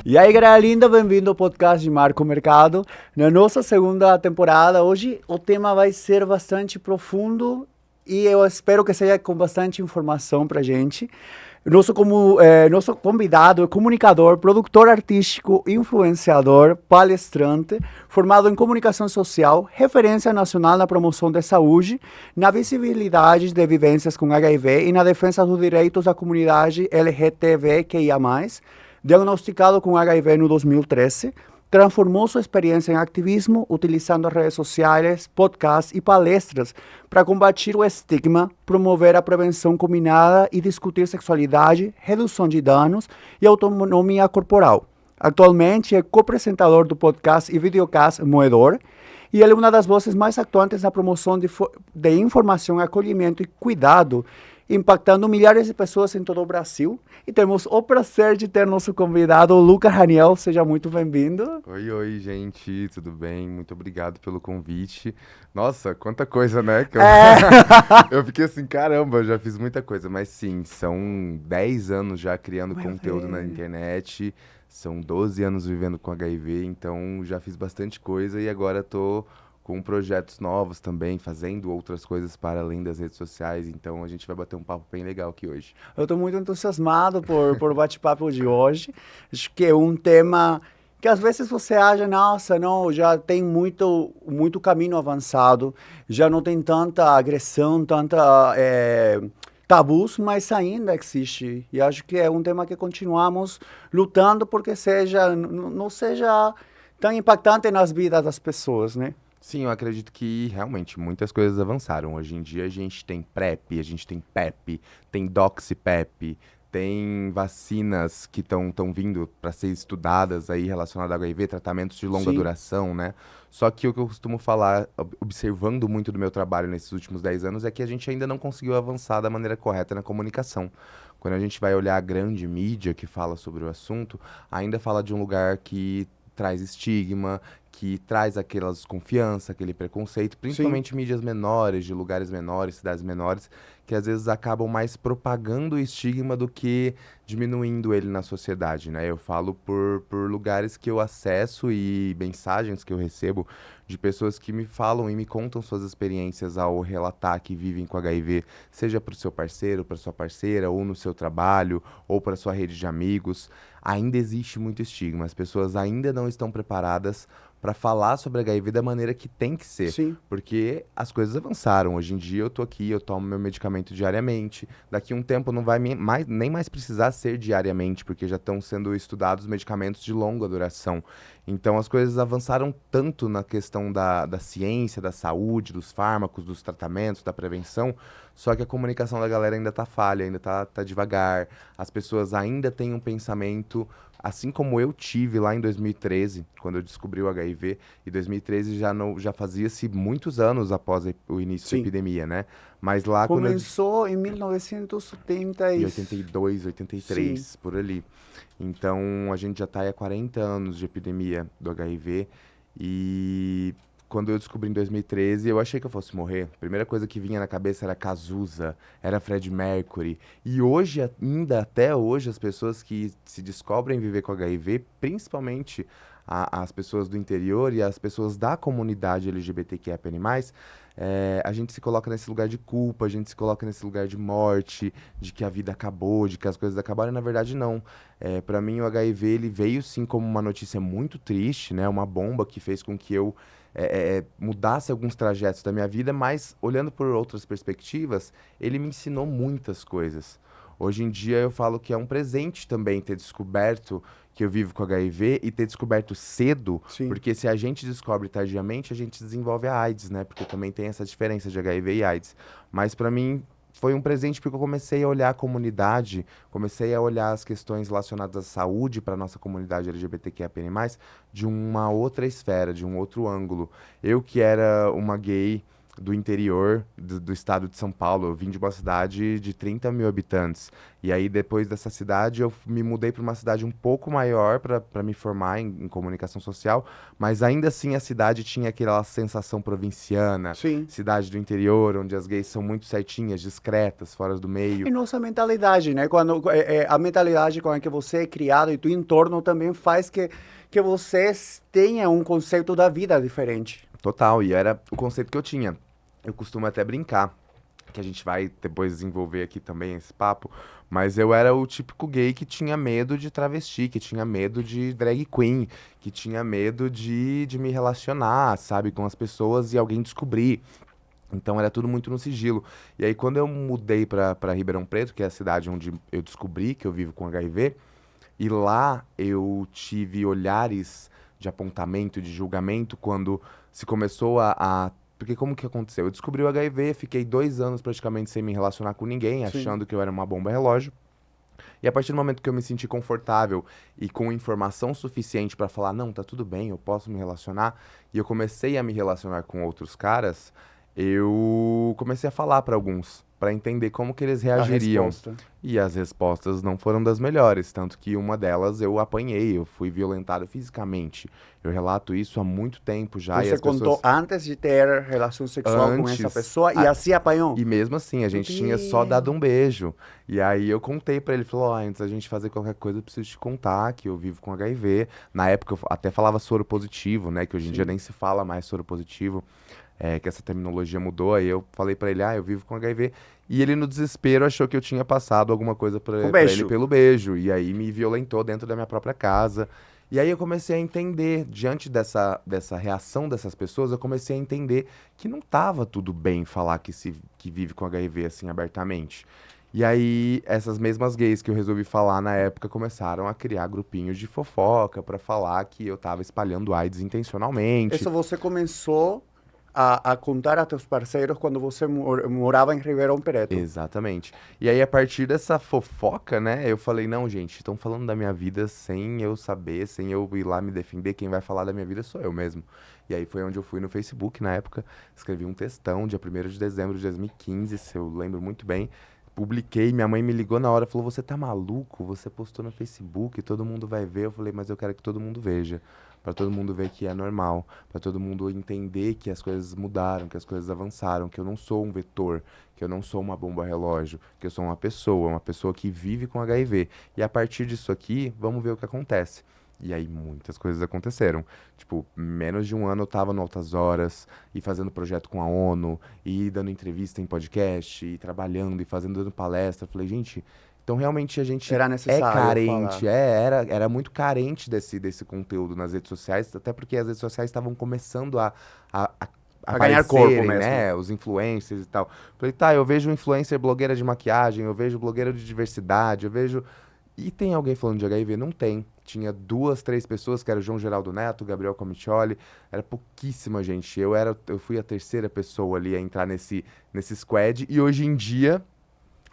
E aí, galera linda, bem-vindo ao podcast de Marco Mercado. Na nossa segunda temporada, hoje o tema vai ser bastante profundo e eu espero que seja com bastante informação pra gente. Nosso convidado é comunicador, produtor artístico, influenciador, palestrante, formado em comunicação social, referência nacional na promoção da saúde, na visibilidade de vivências com HIV e na defesa dos direitos da comunidade LGBTQIA+, diagnosticado com HIV no 2013, transformou sua experiência em ativismo utilizando as redes sociais, podcasts e palestras para combater o estigma, promover a prevenção combinada e discutir sexualidade, redução de danos e autonomia corporal. Atualmente é co-apresentador do podcast e videocast Moedor, e ele é uma das vozes mais atuantes na promoção de informação, acolhimento e cuidado, impactando milhares de pessoas em todo o Brasil. E temos o prazer de ter nosso convidado, Lucas Raniel. Seja muito bem-vindo. Oi, gente, tudo bem? Muito obrigado pelo convite. Nossa, quanta coisa, né? Eu fiquei assim, caramba, eu já fiz muita coisa. Mas sim, são 10 anos já criando conteúdo na internet, são 12 anos vivendo com HIV, então já fiz bastante coisa e agora tô com projetos novos também, fazendo outras coisas para além das redes sociais. Então a gente vai bater um papo bem legal aqui hoje. Eu estou muito entusiasmado por o bate-papo de hoje. Acho que é um tema que às vezes você acha, nossa, não, já tem muito caminho avançado, já não tem tanta agressão, tabus, mas ainda existe. E acho que é um tema que continuamos lutando porque não seja tão impactante nas vidas das pessoas, né? Sim, eu acredito que realmente muitas coisas avançaram. Hoje em dia a gente tem PrEP, a gente tem PEP, tem DoxyPEP, tem vacinas que estão vindo para ser estudadas aí relacionadas ao HIV, tratamentos de longa Sim. duração, né? Só que o que eu costumo falar, observando muito do meu trabalho nesses últimos 10 anos, é que a gente ainda não conseguiu avançar da maneira correta na comunicação. Quando a gente vai olhar a grande mídia que fala sobre o assunto, ainda fala de um lugar que traz estigma, que traz aquela desconfiança, aquele preconceito, Sim. principalmente mídias menores, de lugares menores, cidades menores, que às vezes acabam mais propagando o estigma do que diminuindo ele na sociedade, né? Eu falo por lugares que eu acesso e mensagens que eu recebo de pessoas que me falam e me contam suas experiências ao relatar que vivem com HIV, seja para o seu parceiro, para sua parceira, ou no seu trabalho, ou para sua rede de amigos. Ainda existe muito estigma, as pessoas ainda não estão preparadas para falar sobre HIV da maneira que tem que ser, Sim. porque as coisas avançaram. Hoje em dia eu tô aqui, eu tomo meu medicamento diariamente. Daqui a um tempo não vai nem mais precisar ser diariamente, porque já estão sendo estudados medicamentos de longa duração. Então as coisas avançaram tanto na questão da ciência, da saúde, dos fármacos, dos tratamentos, da prevenção, só que a comunicação da galera ainda tá falha, ainda tá devagar. As pessoas ainda têm um pensamento, assim como eu tive lá em 2013, quando eu descobri o HIV, e 2013 já não, já fazia-se muitos anos após o início da Sim. epidemia, né? Mas lá quando eu Começou em 1970 em e... 82, Sim. 83, por ali. Então, a gente já está há 40 anos de epidemia do HIV e quando eu descobri em 2013, eu achei que eu fosse morrer. A primeira coisa que vinha na cabeça era Cazuza, era Fred Mercury. E hoje, ainda até hoje, as pessoas que se descobrem viver com HIV, principalmente as pessoas do interior e as pessoas da comunidade LGBTQIA+, a gente se coloca nesse lugar de culpa, a gente se coloca nesse lugar de morte, de que a vida acabou, de que as coisas acabaram, e na verdade não. Para mim o HIV ele veio sim como uma notícia muito triste, né? Uma bomba que fez com que eu mudasse alguns trajetos da minha vida, mas olhando por outras perspectivas, ele me ensinou muitas coisas. Hoje em dia eu falo que é um presente também ter descoberto que eu vivo com HIV e ter descoberto cedo, Sim. porque se a gente descobre tardiamente, a gente desenvolve a AIDS, né? Porque também tem essa diferença de HIV e AIDS. Mas para mim foi um presente porque eu comecei a olhar a comunidade, comecei a olhar as questões relacionadas à saúde para nossa comunidade LGBTQIA+, de uma outra esfera, de um outro ângulo. Eu que era uma gay do interior do estado de São Paulo. Eu vim de uma cidade de 30 mil habitantes. E aí, depois dessa cidade, eu me mudei para uma cidade um pouco maior para me formar em comunicação social. Mas ainda assim, a cidade tinha aquela sensação provinciana. Sim. Cidade do interior, onde as gays são muito certinhas, discretas, fora do meio. E nossa mentalidade, né? Quando a mentalidade com a que você é criado e teu entorno também faz que você tenha um conceito da vida diferente. Total, e era o conceito que eu tinha. Eu costumo até brincar, que a gente vai depois desenvolver aqui também esse papo, mas eu era o típico gay que tinha medo de travesti, que tinha medo de drag queen, que tinha medo de me relacionar, sabe, com as pessoas e alguém descobrir. Então era tudo muito no sigilo. E aí quando eu mudei pra Ribeirão Preto, que é a cidade onde eu descobri que eu vivo com HIV, e lá eu tive olhares de apontamento, de julgamento, quando se começou Porque como que aconteceu? Eu descobri o HIV, fiquei 2 anos praticamente sem me relacionar com ninguém, Sim. achando que eu era uma bomba relógio. E a partir do momento que eu me senti confortável e com informação suficiente pra falar, não, tá tudo bem, eu posso me relacionar, e eu comecei a me relacionar com outros caras, eu comecei a falar pra alguns, pra entender como que eles A reagiriam. resposta. E as respostas não foram das melhores, tanto que uma delas eu apanhei, eu fui violentado fisicamente. Eu relato isso há muito tempo já, e Você as contou pessoas antes de ter relação sexual com essa antes, pessoa e assim apanhou? e mesmo assim, a gente tinha só dado um beijo. E aí eu contei pra ele, falou, ó, antes da gente fazer qualquer coisa, eu preciso te contar que eu vivo com HIV. Na época eu até falava soro positivo, né, que hoje em dia Sim. nem se fala mais soro positivo, que essa terminologia mudou. Aí eu falei pra ele, eu vivo com HIV. E ele no desespero achou que eu tinha passado alguma coisa pra ele beijo. pelo beijo. E aí me violentou dentro da minha própria casa. E aí eu comecei a entender, diante dessa reação dessas pessoas, eu comecei a entender que não tava tudo bem falar que vive com HIV assim abertamente. E aí essas mesmas gays que eu resolvi falar na época começaram a criar grupinhos de fofoca pra falar que eu tava espalhando AIDS intencionalmente. Isso você começou a contar a teus parceiros quando você morava em Ribeirão Preto. Exatamente. E aí, a partir dessa fofoca, né, eu falei, não, gente, estão falando da minha vida sem eu saber, sem eu ir lá me defender, quem vai falar da minha vida sou eu mesmo. E aí foi onde eu fui no Facebook, na época, escrevi um textão, dia 1º de dezembro de 2015, se eu lembro muito bem, publiquei, minha mãe me ligou na hora, falou, você tá maluco? Você postou no Facebook, todo mundo vai ver. Eu falei, mas eu quero que todo mundo veja. Pra todo mundo ver que é normal, pra todo mundo entender que as coisas mudaram, que as coisas avançaram, que eu não sou um vetor, que eu não sou uma bomba relógio, que eu sou uma pessoa que vive com HIV. E a partir disso aqui, vamos ver o que acontece. E aí muitas coisas aconteceram. Tipo, menos de um ano eu tava no Altas Horas, e fazendo projeto com a ONU, e dando entrevista em podcast, e trabalhando, e dando palestra. Falei, gente, então realmente a gente Era é necessário carente, falar. era muito carente desse conteúdo nas redes sociais, até porque as redes sociais estavam começando a A ganhar corpo aparecerem, mesmo. né, os influencers e tal. Falei, tá, eu vejo influencer blogueira de maquiagem, eu vejo blogueira de diversidade, eu vejo... E tem alguém falando de HIV? Não tem. Tinha 2, 3 pessoas, que era o João Geraldo Neto, o Gabriel Comicioli, era pouquíssima gente. Eu fui a terceira pessoa ali a entrar nesse squad, e hoje em dia...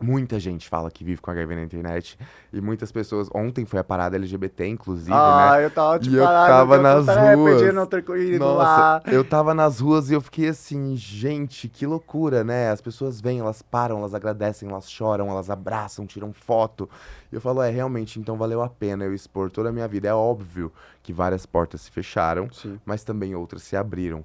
Muita gente fala que vive com HIV na internet. E muitas pessoas. Ontem foi a parada LGBT, inclusive, né? Eu tava te E eu falando tava que eu nas tô arrependido ruas. de não ter ido Nossa, lá. eu tava nas ruas e eu fiquei assim, gente, que loucura, né? As pessoas vêm, elas param, elas agradecem, elas choram, elas abraçam, tiram foto. E eu falo, realmente, então valeu a pena eu expor toda a minha vida. É óbvio que várias portas se fecharam, Sim. mas também outras se abriram.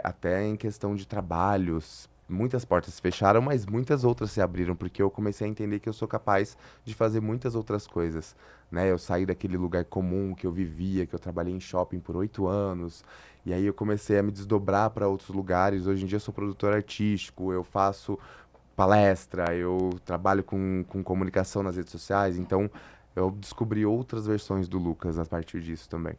Até em questão de trabalhos. Muitas portas se fecharam, mas muitas outras se abriram, porque eu comecei a entender que eu sou capaz de fazer muitas outras coisas, né? Eu saí daquele lugar comum que eu vivia, que eu trabalhei em shopping por 8 anos, e aí eu comecei a me desdobrar para outros lugares. Hoje em dia eu sou produtor artístico, eu faço palestra, eu trabalho com comunicação nas redes sociais, então eu descobri outras versões do Lucas a partir disso também.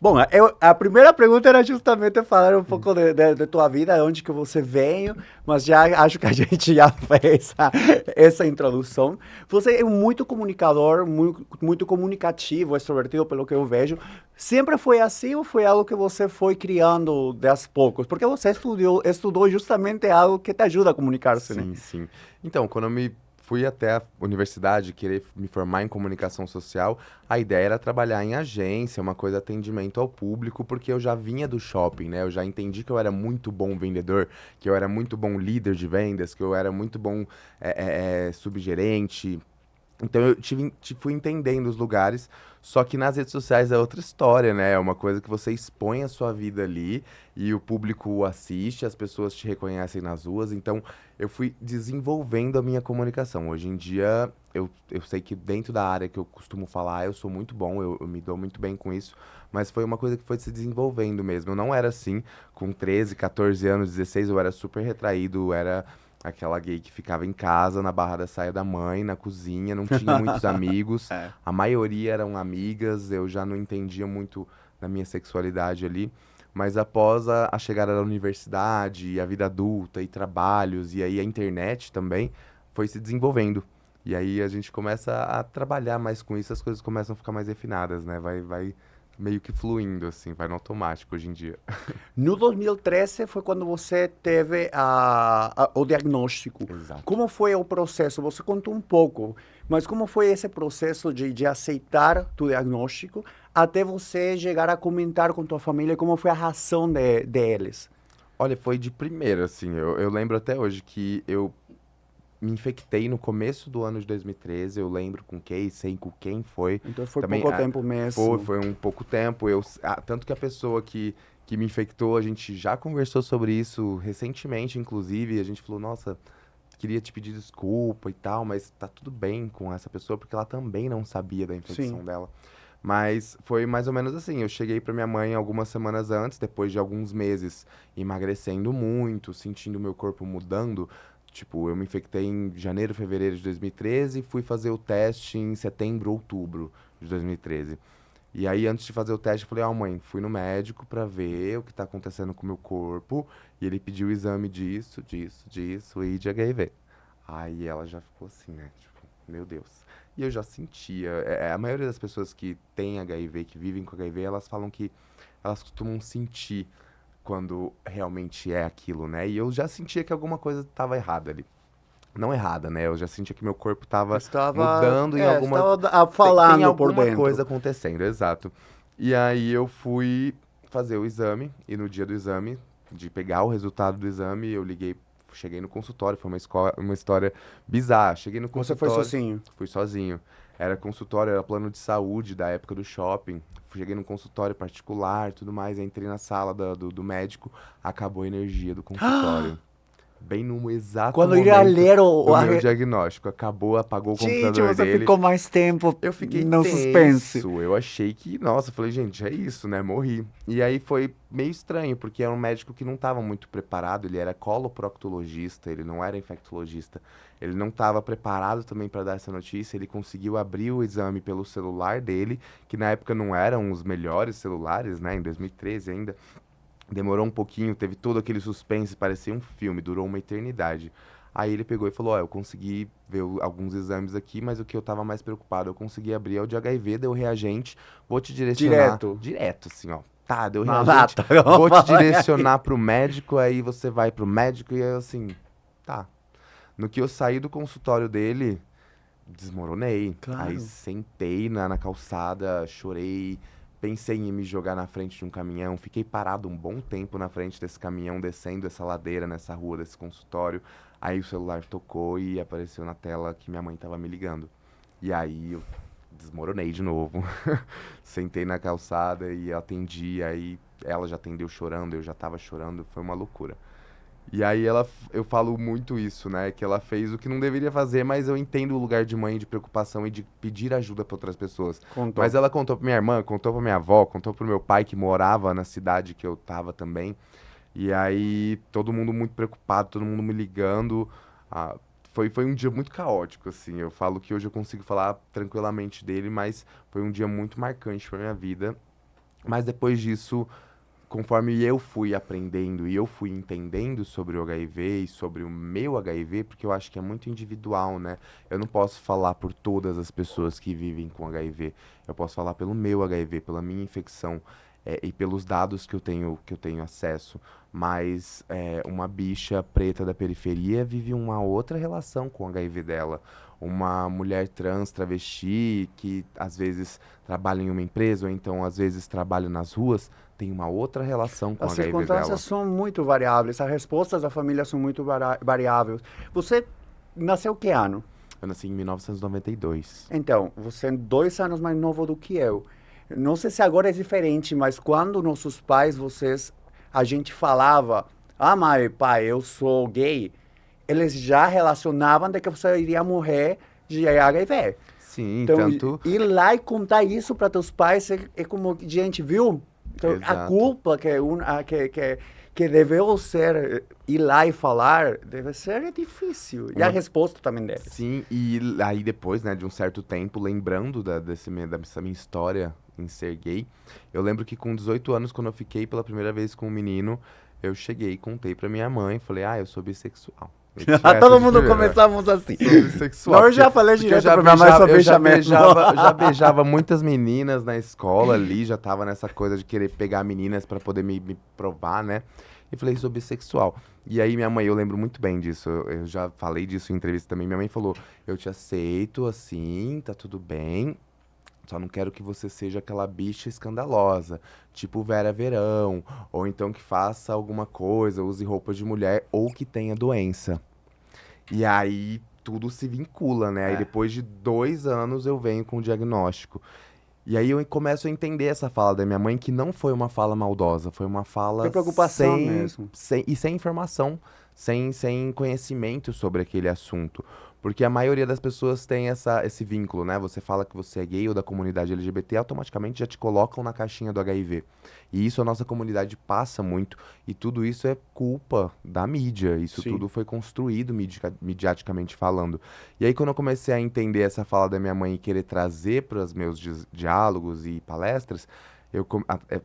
Bom, a primeira pergunta era justamente falar um pouco de tua vida, de onde que você veio, mas já acho que a gente já fez essa introdução. Você é muito comunicador, muito comunicativo, extrovertido, pelo que eu vejo. Sempre foi assim ou foi algo que você foi criando de aos poucos? Porque você estudou justamente algo que te ajuda a comunicar-se, né? Sim, sim. Então, quando eu me fui até a universidade querer me formar em comunicação social, a ideia era trabalhar em agência, uma coisa atendimento ao público, porque eu já vinha do shopping, né? Eu já entendi que eu era muito bom vendedor, que eu era muito bom líder de vendas, que eu era muito bom subgerente. Então fui entendendo os lugares, só que nas redes sociais é outra história, né? É uma coisa que você expõe a sua vida ali e o público assiste, as pessoas te reconhecem nas ruas. Então eu fui desenvolvendo a minha comunicação. Hoje em dia eu sei que dentro da área que eu costumo falar eu sou muito bom, eu me dou muito bem com isso, mas foi uma coisa que foi se desenvolvendo mesmo. Eu não era assim, com 13, 14 anos, 16, eu era super retraído, era aquela gay que ficava em casa, na barra da saia da mãe, na cozinha, não tinha muitos amigos. É. A maioria eram amigas, eu já não entendia muito da minha sexualidade ali. Mas após a chegada da universidade, e a vida adulta e trabalhos, e aí a internet também, foi se desenvolvendo. E aí a gente começa a trabalhar mais com isso, as coisas começam a ficar mais refinadas, né? Vai meio que fluindo, assim, vai no automático hoje em dia. No 2013 foi quando você teve o diagnóstico. Exato. Como foi o processo? Você contou um pouco, mas como foi esse processo de aceitar o diagnóstico até você chegar a comentar com tua família como foi a reação deles? Olha, foi de primeira, assim. Eu lembro até hoje que eu me infectei no começo do ano de 2013. Eu lembro com quem, sei com quem foi. Então foi Também pouco tempo mesmo. foi um pouco tempo. Tanto que a pessoa que me infectou, a gente já conversou sobre isso recentemente, inclusive. E a gente falou, nossa, queria te pedir desculpa e tal, mas tá tudo bem com essa pessoa, porque ela também não sabia da infecção Sim. dela. Mas foi mais ou menos assim, eu cheguei pra minha mãe algumas semanas antes, depois de alguns meses emagrecendo muito, sentindo meu corpo mudando. Tipo, eu me infectei em janeiro, fevereiro de 2013 e fui fazer o teste em setembro, outubro de 2013. E aí, antes de fazer o teste, eu falei, mãe, fui no médico pra ver o que tá acontecendo com o meu corpo. E ele pediu o exame disso e de HIV. Aí ela já ficou assim, né? Tipo, meu Deus. E eu já sentia. A maioria das pessoas que têm HIV, que vivem com HIV, elas falam que elas costumam sentir quando realmente é aquilo, né? E eu já sentia que alguma coisa estava errada ali. Não errada, né? Eu já sentia que meu corpo estava mudando em alguma... estava Tem falando por alguma dentro. coisa acontecendo, exato. E aí eu fui fazer o exame, e no dia do exame, de pegar o resultado do exame, eu liguei, cheguei no consultório, foi uma história bizarra. Cheguei no Você foi consultório, sozinho? fui sozinho. Era consultório, era plano de saúde da época do shopping. Cheguei num consultório particular e tudo mais, entrei na sala do médico, acabou a energia do consultório. Bem no exato Quando ele ia momento ler do meu diagnóstico. Acabou, apagou o Gente, computador você dele. ficou mais tempo Eu fiquei no suspense. tenso, eu achei que, nossa, eu falei, gente, é isso, né, morri. E aí foi meio estranho, porque era um médico que não estava muito preparado, ele era coloproctologista, ele não era infectologista. Ele não estava preparado também para dar essa notícia, ele conseguiu abrir o exame pelo celular dele, que na época não eram os melhores celulares, né, em 2013 ainda. Demorou um pouquinho, teve todo aquele suspense, parecia um filme, durou uma eternidade. Aí ele pegou e falou, eu consegui ver alguns exames aqui, mas o que eu tava mais preocupado, eu consegui abrir é o de HIV, deu reagente, vou te direcionar... Direto? Direto, assim, ó. Tá, deu Na reagente, lata. vou te direcionar pro médico, aí você vai pro médico e aí assim, tá. No que eu saí do consultório dele, desmoronei. Claro. Aí sentei na calçada, chorei, pensei em me jogar na frente de um caminhão, fiquei parado um bom tempo na frente desse caminhão, descendo essa ladeira, nessa rua desse consultório. Aí o celular tocou e apareceu na tela que minha mãe tava me ligando. E aí eu desmoronei de novo. Sentei na calçada e atendi, aí ela já atendeu chorando, eu já tava chorando, foi uma loucura. E aí eu falo muito isso, né? Que ela fez o que não deveria fazer, mas eu entendo o lugar de mãe de preocupação e de pedir ajuda para outras pessoas. Contou. Mas ela contou pra minha irmã, contou pra minha avó, contou pro meu pai que morava na cidade que eu tava também. E aí todo mundo muito preocupado, todo mundo me ligando. Ah, foi um dia muito caótico, assim. Eu falo que hoje eu consigo falar tranquilamente dele, mas foi um dia muito marcante pra minha vida. Mas depois disso, conforme eu fui aprendendo e eu fui entendendo sobre o HIV e sobre o meu HIV, porque eu acho que é muito individual, né? Eu não posso falar por todas as pessoas que vivem com HIV. Eu posso falar pelo meu HIV, pela minha infecção. e pelos dados que eu tenho acesso, mas uma bicha preta da periferia vive uma outra relação com o HIV dela. Uma mulher trans, travesti, que às vezes trabalha em uma empresa, ou então às vezes trabalha nas ruas, tem uma outra relação com o As HIV dela. circunstâncias são muito variáveis, as respostas da família são muito variáveis. Você nasceu que ano? Eu nasci em 1992. Então, você é 2 anos mais novo do que eu. Não sei se agora é diferente, mas quando nossos pais, a gente falava, mãe, pai, eu sou gay, eles já relacionavam de que você iria morrer de HIV. Sim, Então, tanto... ir lá e contar isso para teus pais é como, gente, viu? Então, a Exato. culpa que deveu ser ir lá e falar, deve ser difícil. E a resposta também deve. Sim, e aí depois, né, de um certo tempo, lembrando dessa minha história em ser gay, eu lembro que com 18 anos, quando eu fiquei pela primeira vez com um menino, eu cheguei e contei pra minha mãe, falei, eu sou bissexual. Todo mundo começamos assim. Sou bissexual. Não, eu já falei porque direto pra minha mãe, sou bicha mesmo. já beijava muitas meninas na escola ali, já tava nessa coisa de querer pegar meninas pra poder me provar, né? E falei, sou bissexual. E aí minha mãe, eu lembro muito bem disso, eu já falei disso em entrevista também, minha mãe falou, eu te aceito assim, tá tudo bem, só não quero que você seja aquela bicha escandalosa, tipo Vera Verão, ou então que faça alguma coisa, use roupa de mulher, ou que tenha doença. E aí tudo se vincula, né? Aí depois de 2 anos eu venho com o diagnóstico. E aí eu começo a entender essa fala da minha mãe, que não foi uma fala maldosa, foi uma fala Foi preocupação mesmo. sem informação, sem conhecimento sobre aquele assunto. Porque a maioria das pessoas tem esse vínculo, né? Você fala que você é gay ou da comunidade LGBT, automaticamente já te colocam na caixinha do HIV. E isso a nossa comunidade passa muito, e tudo isso é culpa da mídia, isso Sim. tudo foi construído midiaticamente falando. E aí quando eu comecei a entender essa fala da minha mãe e querer trazer para os meus diálogos e palestras,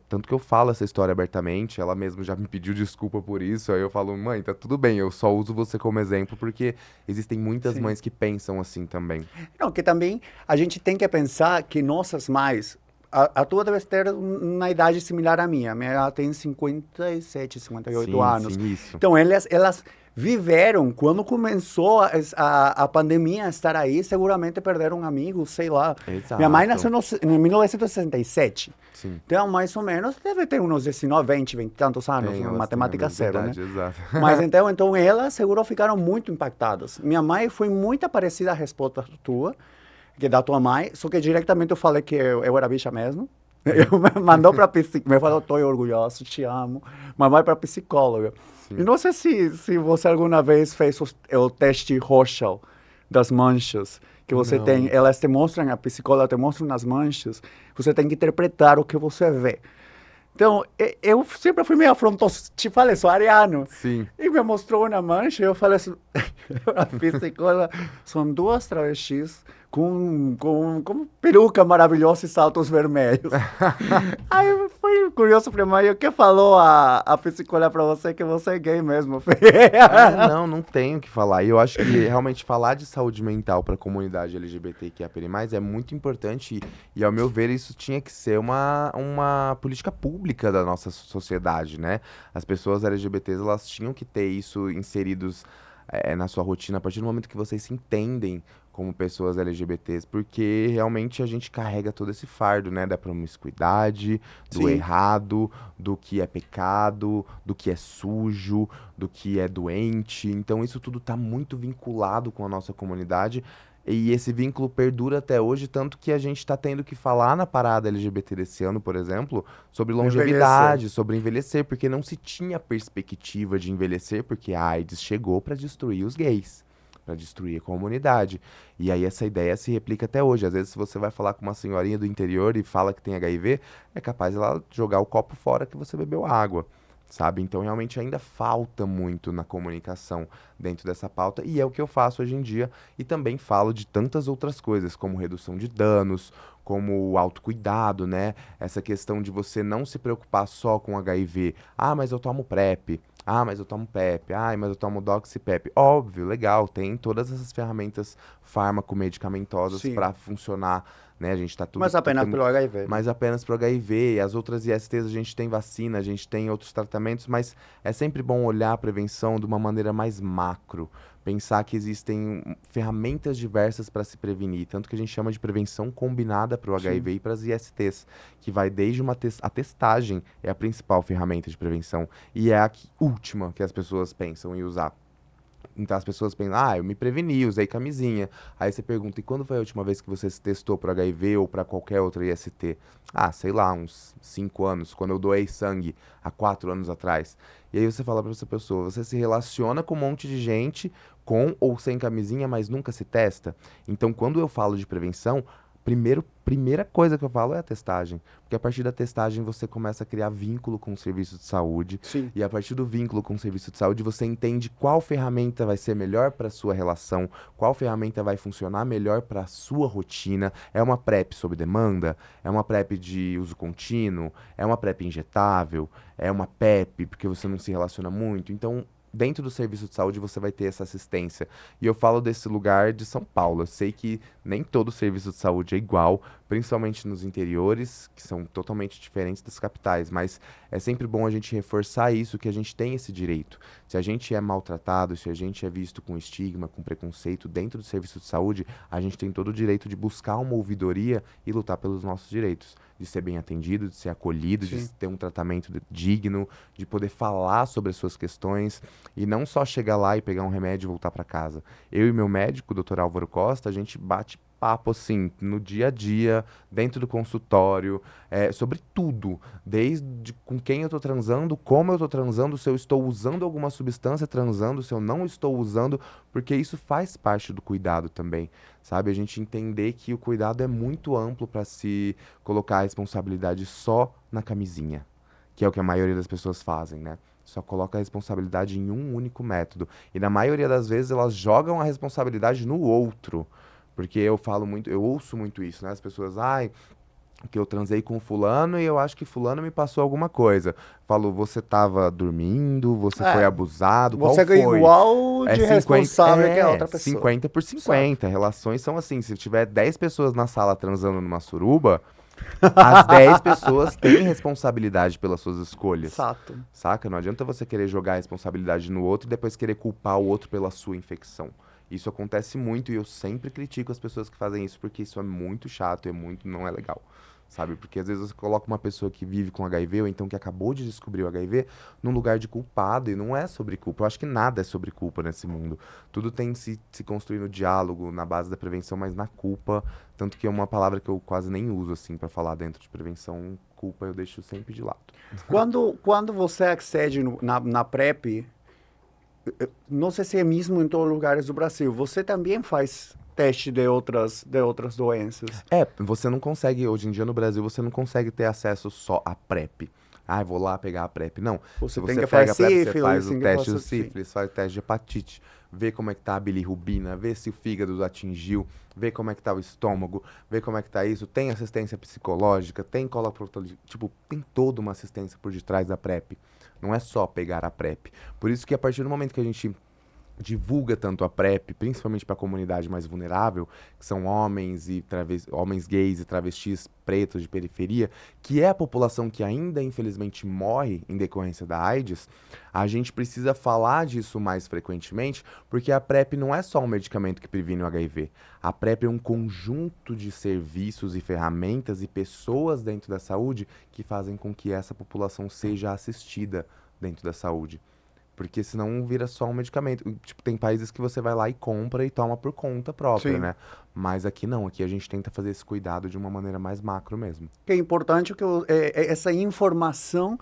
tanto que eu falo essa história abertamente, ela mesma já me pediu desculpa por isso, aí eu falo, mãe, tá tudo bem, eu só uso você como exemplo porque existem muitas Sim. mães que pensam assim também. Não, que também a gente tem que pensar que nossas mães, a tua deve ter uma idade similar à minha. A minha ela tem 57, 58 Sim, anos. sim, isso. Então, elas viveram, quando começou a pandemia a estar aí, seguramente perderam amigos, sei lá. Exato. Minha mãe nasceu em 1967. Sim. Então, mais ou menos, deve ter uns 19, 20 e tantos anos, Tem, elas matemática têm a zero, mesma né? idade, exato. Mas então elas, seguro, ficaram muito impactadas. Minha mãe foi muito parecida à resposta tua, que da tua mãe, só que diretamente eu falei que eu era bicha mesmo. Eu me mandou para psicóloga, me falou, estou orgulhoso, te amo, mas vai para psicóloga. Sim. E não sei se você alguma vez fez o teste Rochel das manchas, que você Não. tem, elas te mostram, a psicóloga te mostra nas manchas, você tem que interpretar o que você vê. Então, eu sempre fui meio afrontoso, te falei, sou ariano. Sim. E me mostrou uma mancha, e eu falei assim, a psicóloga, são 2 travestis com peruca maravilhosa e saltos vermelhos. Aí foi curioso, falei, mas o que falou a psicóloga pra você que você é gay mesmo? Não tenho o que falar. E eu acho que realmente falar de saúde mental para a comunidade LGBTQIA+, é muito importante e, ao meu ver, isso tinha que ser uma política pública da nossa sociedade, né? As pessoas LGBTs, elas tinham que ter isso inseridos na sua rotina a partir do momento que vocês se entendem como pessoas LGBTs, porque realmente a gente carrega todo esse fardo, né, da promiscuidade, do Sim. errado, do que é pecado, do que é sujo, do que é doente. Então isso tudo tá muito vinculado com a nossa comunidade e esse vínculo perdura até hoje, tanto que a gente tá tendo que falar na parada LGBT desse ano, por exemplo, sobre longevidade, sobre envelhecer, porque não se tinha perspectiva de envelhecer, porque a AIDS chegou para destruir os gays, para destruir a comunidade. E aí essa ideia se replica até hoje. Às vezes, se você vai falar com uma senhorinha do interior e fala que tem HIV, é capaz ela jogar o copo fora que você bebeu água, sabe? Então, realmente, ainda falta muito na comunicação dentro dessa pauta, e é o que eu faço hoje em dia, e também falo de tantas outras coisas, como redução de danos, como o autocuidado, né? Essa questão de você não se preocupar só com HIV. Ah, mas eu tomo PrEP. Ah, mas eu tomo PEP. Ah, mas eu tomo Doxy-PEP. Óbvio, legal, tem todas essas ferramentas fármaco-medicamentosas Sim. para funcionar né? A gente tá tudo... Mas apenas pelo HIV. Mas apenas pro HIV. E as outras ISTs a gente tem vacina, a gente tem outros tratamentos, mas é sempre bom olhar a prevenção de uma maneira mais macro. Pensar que existem ferramentas diversas para se prevenir, tanto que a gente chama de prevenção combinada para o HIV e para as ISTs, que vai desde a testagem é a principal ferramenta de prevenção e é a última que as pessoas pensam em usar. Então as pessoas pensam, eu me preveni, usei camisinha. Aí você pergunta, e quando foi a última vez que você se testou para HIV ou para qualquer outra IST? Sei lá, uns 5 anos, quando eu doei sangue, há 4 anos atrás. E aí você fala para essa pessoa, você se relaciona com um monte de gente, com ou sem camisinha, mas nunca se testa? Então quando eu falo de prevenção, primeira coisa que eu falo é a testagem. Porque a partir da testagem você começa a criar vínculo com o serviço de saúde. Sim. E a partir do vínculo com o serviço de saúde, você entende qual ferramenta vai ser melhor para a sua relação, qual ferramenta vai funcionar melhor para a sua rotina. É uma PrEP sob demanda? É uma PrEP de uso contínuo? É uma PrEP injetável? É uma PEP, porque você não se relaciona muito? Então, dentro do serviço de saúde você vai ter essa assistência. E eu falo desse lugar de São Paulo. Eu sei que nem todo serviço de saúde é igual, principalmente nos interiores, que são totalmente diferentes das capitais, mas é sempre bom a gente reforçar isso, que a gente tem esse direito. Se a gente é maltratado, se a gente é visto com estigma, com preconceito dentro do serviço de saúde, a gente tem todo o direito de buscar uma ouvidoria e lutar pelos nossos direitos. De ser bem atendido, de ser acolhido, Sim. de ter um tratamento digno, de poder falar sobre as suas questões e não só chegar lá e pegar um remédio e voltar para casa. Eu e meu médico, o Dr. Álvaro Costa, a gente bate papo assim, no dia a dia, dentro do consultório, sobre tudo, desde com quem eu tô transando, como eu tô transando, se eu estou usando alguma substância transando, se eu não estou usando, porque isso faz parte do cuidado também, sabe? A gente entender que o cuidado é muito amplo para se colocar a responsabilidade só na camisinha, que é o que a maioria das pessoas fazem, né? Só coloca a responsabilidade em um único método. E na maioria das vezes elas jogam a responsabilidade no outro. Porque eu ouço muito isso, né? As pessoas, que eu transei com fulano e eu acho que fulano me passou alguma coisa. Falo, você tava dormindo, você foi abusado, qual Você foi? é igual de responsável que a outra pessoa. 50 por 50. Relações são assim, se tiver 10 pessoas na sala transando numa suruba, as 10 pessoas têm responsabilidade pelas suas escolhas. Exato. Saca? Não adianta você querer jogar a responsabilidade no outro e depois querer culpar o outro pela sua infecção. Isso acontece muito e eu sempre critico as pessoas que fazem isso, porque isso é muito chato, não é legal, sabe? Porque às vezes você coloca uma pessoa que vive com HIV, ou então que acabou de descobrir o HIV, num lugar de culpado, e não é sobre culpa. Eu acho que nada é sobre culpa nesse mundo. Tudo tem se construir no diálogo, na base da prevenção, mas na culpa, tanto que é uma palavra que eu quase nem uso, assim, para falar dentro de prevenção. Culpa eu deixo sempre de lado. Quando você accede na PrEP, não sei se é mesmo em todos os lugares do Brasil, você também faz teste de outras doenças. Você não consegue, hoje em dia no Brasil, você não consegue ter acesso só à PrEP. Eu vou lá pegar a PrEP. Não, Você se tem você que pega a fazer PrEP, sífilis, você faz o tem que teste do fazer- sífilis, faz o teste de hepatite, vê como é que tá a bilirrubina, vê se o fígado atingiu, vê como é que tá o estômago, vê como é que tá isso, tem assistência psicológica, tem cola protolítica, tem toda uma assistência por detrás da PrEP. Não é só pegar a PrEP. Por isso que a partir do momento que a gente divulga tanto a PrEP, principalmente para a comunidade mais vulnerável, que são homens gays e travestis pretos de periferia, que é a população que ainda infelizmente morre em decorrência da AIDS, a gente precisa falar disso mais frequentemente, porque a PrEP não é só um medicamento que previne o HIV. A PrEP é um conjunto de serviços e ferramentas e pessoas dentro da saúde que fazem com que essa população seja assistida dentro da saúde. Porque senão vira só um medicamento. Tem países que você vai lá e compra e toma por conta própria, Sim. né? Mas aqui não, aqui a gente tenta fazer esse cuidado de uma maneira mais macro mesmo. Que é importante que essa informação,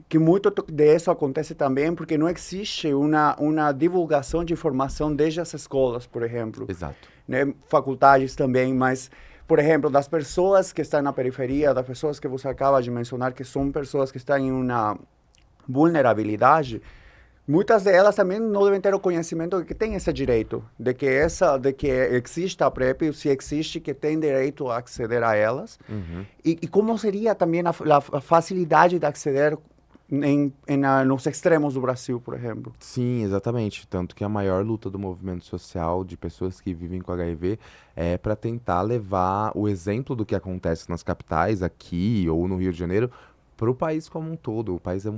que muito disso acontece também porque não existe uma divulgação de informação desde as escolas, por exemplo. Exato. Né? Faculdades também, mas, por exemplo, das pessoas que estão na periferia, das pessoas que você acaba de mencionar, que são pessoas que estão em uma vulnerabilidade, muitas delas também não devem ter o conhecimento de que tem esse direito, de que existe a PrEP, se existe, que tem direito a acceder a elas. Uhum. E como seria também a facilidade de acceder nos extremos do Brasil, por exemplo. Sim, exatamente. Tanto que a maior luta do movimento social de pessoas que vivem com HIV é para tentar levar o exemplo do que acontece nas capitais, aqui ou no Rio de Janeiro, para o país como um todo. O país é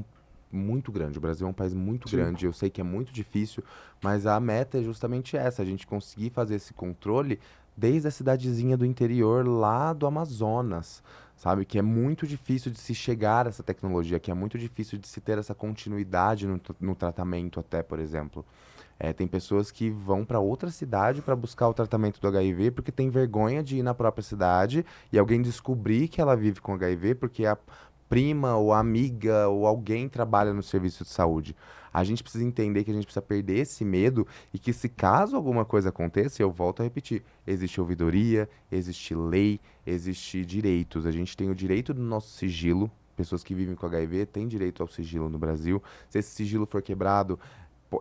muito grande, o Brasil é um país muito Sim. grande. Eu sei que é muito difícil, mas a meta é justamente essa: a gente conseguir fazer esse controle desde a cidadezinha do interior lá do Amazonas. Sabe, que é muito difícil de se chegar a essa tecnologia, que é muito difícil de se ter essa continuidade no tratamento até, por exemplo. Tem pessoas que vão para outra cidade para buscar o tratamento do HIV porque tem vergonha de ir na própria cidade e alguém descobrir que ela vive com HIV porque a prima ou a amiga ou alguém trabalha no serviço de saúde. A gente precisa entender que a gente precisa perder esse medo e que se caso alguma coisa aconteça, eu volto a repetir, existe ouvidoria, existe lei, existe direitos. A gente tem o direito do nosso sigilo. Pessoas que vivem com HIV têm direito ao sigilo no Brasil. Se esse sigilo for quebrado,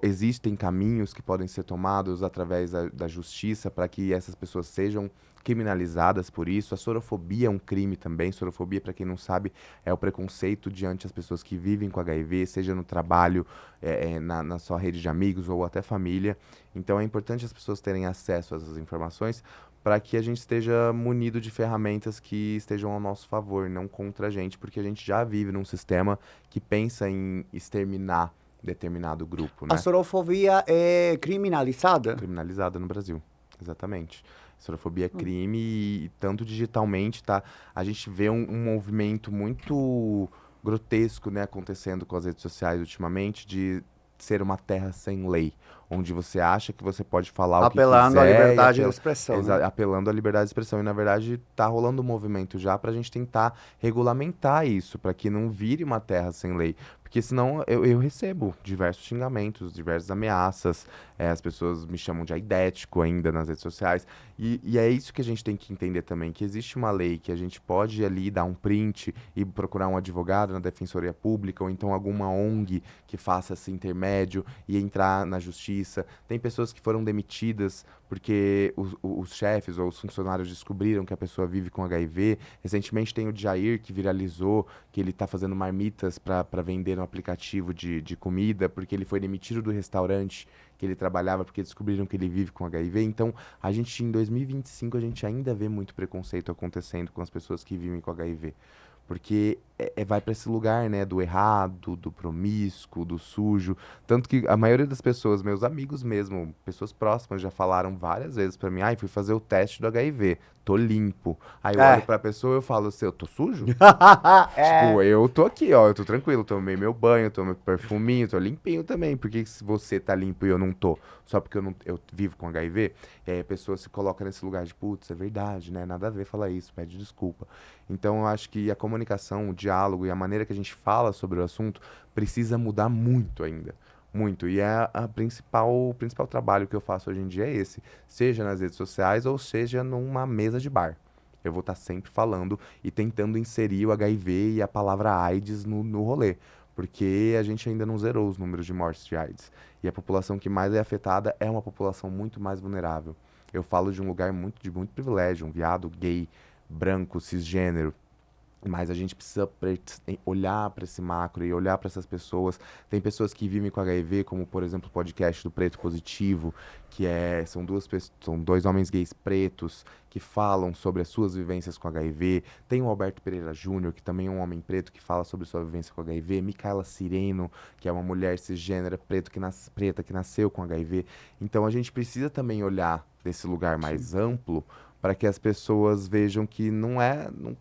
existem caminhos que podem ser tomados através da justiça para que essas pessoas sejam criminalizadas por isso. A sorofobia é um crime também. Sorofobia, para quem não sabe, é o preconceito diante as pessoas que vivem com HIV, seja no trabalho, na sua rede de amigos ou até família. Então é importante as pessoas terem acesso a essas informações para que a gente esteja munido de ferramentas que estejam ao nosso favor, não contra a gente, porque a gente já vive num sistema que pensa em exterminar determinado grupo, A né? sorofobia é criminalizada? Criminalizada no Brasil, exatamente. Sorofobia é crime e tanto digitalmente, tá? A gente vê um movimento muito grotesco, né, acontecendo com as redes sociais ultimamente, de ser uma terra sem lei, onde você acha que você pode falar o que Apelando à quiser e liberdade de expressão, né? apelando à liberdade de expressão. E, na verdade, tá rolando um movimento já para a gente tentar regulamentar isso, para que não vire uma terra sem lei. Porque senão eu recebo diversos xingamentos, diversas ameaças, as pessoas me chamam de aidético ainda nas redes sociais. E é isso que a gente tem que entender também, que existe uma lei que a gente pode ali dar um print e procurar um advogado na Defensoria Pública, ou então alguma ONG que faça esse intermédio e entrar na justiça. Tem pessoas que foram demitidas porque os chefes ou os funcionários descobriram que a pessoa vive com HIV. Recentemente tem o Jair, que viralizou, que ele está fazendo marmitas para vender no aplicativo de comida, porque ele foi demitido do restaurante que ele trabalhava, porque descobriram que ele vive com HIV. Então, a gente, em 2025, a gente ainda vê muito preconceito acontecendo com as pessoas que vivem com HIV. Porque vai para esse lugar, né, do errado, do promíscuo, do sujo. Tanto que a maioria das pessoas, meus amigos mesmo, pessoas próximas, já falaram várias vezes para mim: ai, fui fazer o teste do HIV, tô limpo. Aí eu olho pra pessoa e eu falo assim: eu tô sujo? Tipo, eu tô aqui, ó, eu tô tranquilo, tomei meu banho, tomei perfuminho, tô limpinho também. Por que se você tá limpo e eu não tô? Só porque eu vivo com HIV? E aí a pessoa se coloca nesse lugar de, putz, é verdade, né? Nada a ver falar isso, pede desculpa. Então eu acho que a comunicação, o diálogo e a maneira que a gente fala sobre o assunto precisa mudar muito ainda. Muito. E o principal trabalho que eu faço hoje em dia é esse. Seja nas redes sociais ou seja numa mesa de bar. Eu vou estar sempre falando e tentando inserir o HIV e a palavra AIDS no rolê. Porque a gente ainda não zerou os números de mortes de AIDS. E a população que mais é afetada é uma população muito mais vulnerável. Eu falo de um lugar de muito privilégio, um viado gay, branco, cisgênero. Mas a gente precisa olhar para esse macro e olhar para essas pessoas. Tem pessoas que vivem com HIV, como por exemplo o podcast do Preto Positivo, que são dois homens gays pretos que falam sobre as suas vivências com HIV. Tem o Alberto Pereira Júnior, que também é um homem preto que fala sobre sua vivência com HIV. Micaela Cireno, que é uma mulher cisgênera preta que nasceu com HIV. Então a gente precisa também olhar desse lugar mais amplo para que as pessoas vejam que não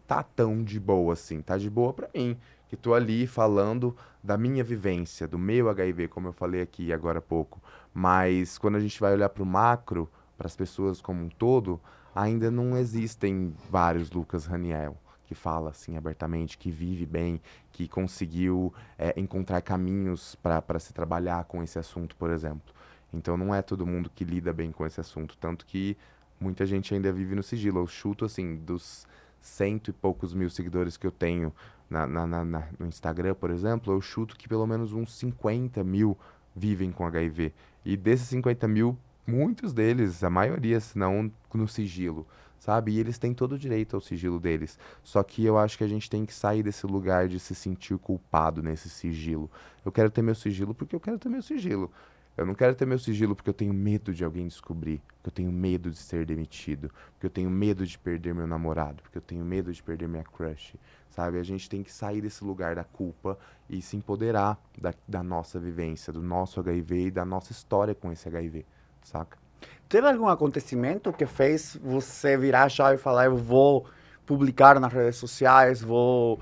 tá tão de boa assim, tá de boa para mim, que tô ali falando da minha vivência, do meu HIV, como eu falei aqui agora há pouco, mas quando a gente vai olhar para o macro, para as pessoas como um todo, ainda não existem vários Lucas Raniel que fala assim abertamente, que vive bem, que conseguiu encontrar caminhos para se trabalhar com esse assunto, por exemplo. Então não é todo mundo que lida bem com esse assunto, tanto que muita gente ainda vive no sigilo. Eu chuto, assim, dos 100 e poucos mil seguidores que eu tenho no Instagram, por exemplo, eu chuto que pelo menos uns 50 mil vivem com HIV. E desses 50 mil, muitos deles, a maioria, se não no sigilo, sabe? E eles têm todo o direito ao sigilo deles. Só que eu acho que a gente tem que sair desse lugar de se sentir culpado nesse sigilo. Eu quero ter meu sigilo porque eu quero ter meu sigilo. Eu não quero ter meu sigilo porque eu tenho medo de alguém descobrir, porque eu tenho medo de ser demitido, porque eu tenho medo de perder meu namorado, porque eu tenho medo de perder minha crush, sabe? A gente tem que sair desse lugar da culpa e se empoderar da nossa vivência, do nosso HIV e da nossa história com esse HIV, saca? Teve algum acontecimento que fez você virar a chave e falar, eu vou publicar nas redes sociais, vou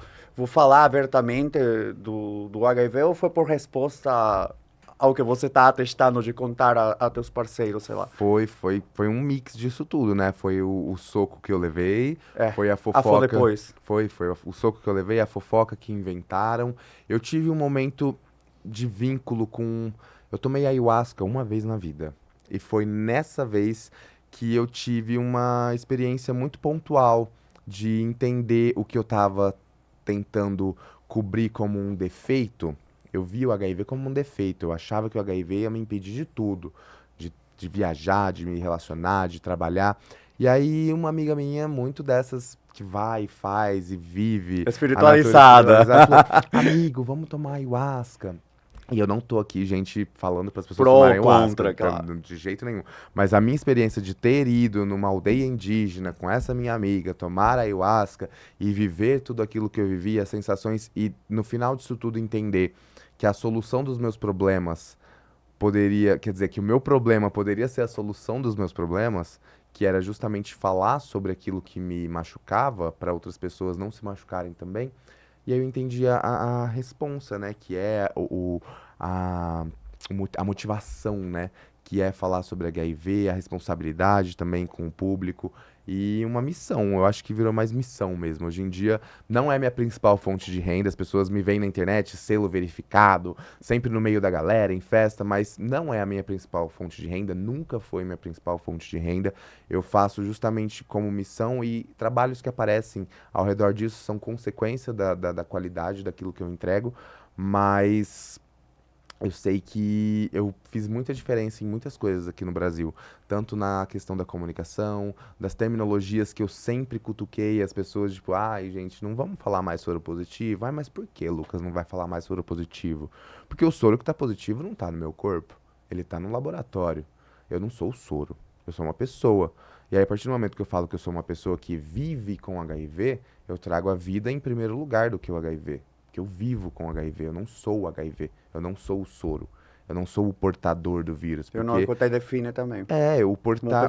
falar abertamente do HIV, ou foi por resposta ao que você está testando de contar a teus parceiros, sei lá? Foi um mix disso tudo, né? Foi o soco que eu levei, foi a Foi fofoca. depois. Foi o soco que eu levei, a fofoca que inventaram. Eu tive um momento de vínculo com. Eu tomei ayahuasca uma vez na vida. E foi nessa vez que eu tive uma experiência muito pontual de entender o que eu tava tentando cobrir como um defeito. Eu vi o HIV como um defeito. Eu achava que o HIV ia me impedir de tudo, de viajar, de me relacionar, de trabalhar. E aí, uma amiga minha, muito dessas que vai, faz e vive a natureza Espiritualizada. espiritualizada, falou: amigo, vamos tomar ayahuasca. E eu não tô aqui, gente, falando para as pessoas Pro tomarem ou ayahuasca, contra, claro. de jeito nenhum. Mas a minha experiência de ter ido numa aldeia indígena com essa minha amiga, tomar ayahuasca e viver tudo aquilo que eu vivi, as sensações, e no final disso tudo entender que a solução dos meus problemas poderia, quer dizer, que o meu problema poderia ser a solução dos meus problemas, que era justamente falar sobre aquilo que me machucava para outras pessoas não se machucarem também. E aí eu entendi a responsa, né? Que é a, a motivação, né? Que é falar sobre HIV, a responsabilidade também com o público e uma missão. Eu acho que virou mais missão mesmo. Hoje em dia não é minha principal fonte de renda. As pessoas me veem na internet, selo verificado, sempre no meio da galera, em festa, mas não é a minha principal fonte de renda. Nunca foi minha principal fonte de renda. Eu faço justamente como missão e trabalhos que aparecem ao redor disso são consequência da qualidade daquilo que eu entrego, mas eu sei que eu fiz muita diferença em muitas coisas aqui no Brasil, tanto na questão da comunicação, das terminologias que eu sempre cutuquei as pessoas, tipo, ai, gente, não vamos falar mais soro positivo? Ai, mas por que, Lucas, não vai falar mais soro positivo? Porque o soro que tá positivo não tá no meu corpo, ele tá no laboratório. Eu não sou o soro, eu sou uma pessoa. E aí, a partir do momento que eu falo que eu sou uma pessoa que vive com HIV, eu trago a vida em primeiro lugar do que o HIV. Porque eu vivo com HIV, eu não sou o HIV, eu não sou o soro, eu não sou o portador do vírus. Eu não Porque te define também.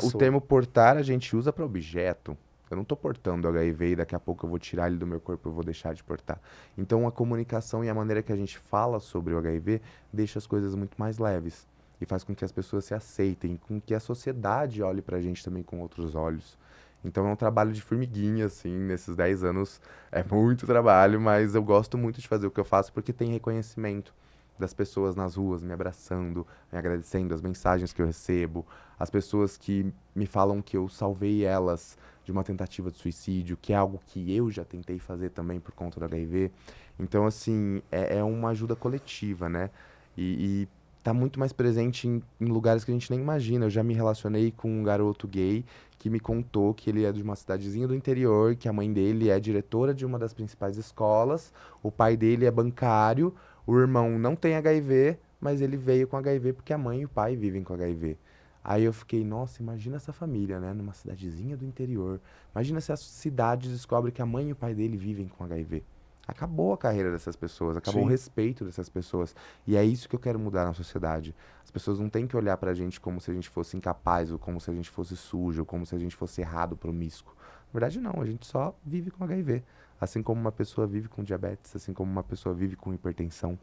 o termo portar a gente usa para objeto. Eu não estou portando HIV e daqui a pouco eu vou tirar ele do meu corpo e eu vou deixar de portar. Então a comunicação e a maneira que a gente fala sobre o HIV deixa as coisas muito mais leves e faz com que as pessoas se aceitem, com que a sociedade olhe pra gente também com outros olhos. Então é um trabalho de formiguinha, assim, nesses 10 anos é muito trabalho, mas eu gosto muito de fazer o que eu faço porque tem reconhecimento das pessoas nas ruas me abraçando, me agradecendo, as mensagens que eu recebo, as pessoas que me falam que eu salvei elas de uma tentativa de suicídio, que é algo que eu já tentei fazer também por conta do HIV. Então, assim, é uma ajuda coletiva, né? E tá muito mais presente em lugares que a gente nem imagina. Eu já me relacionei com um garoto gay que me contou que ele é de uma cidadezinha do interior, que a mãe dele é diretora de uma das principais escolas, o pai dele é bancário, o irmão não tem HIV, mas ele veio com HIV porque a mãe e o pai vivem com HIV. Aí eu fiquei, nossa, imagina essa família, né, numa cidadezinha do interior. Imagina se a cidade descobre que a mãe e o pai dele vivem com HIV. Acabou a carreira dessas pessoas, acabou o Sim. respeito dessas pessoas. E é isso que eu quero mudar na sociedade. As pessoas não têm que olhar pra gente como se a gente fosse incapaz, ou como se a gente fosse sujo, ou como se a gente fosse errado, promíscuo. Na verdade, não, a gente só vive com HIV. Assim como uma pessoa vive com diabetes, assim como uma pessoa vive com hipertensão,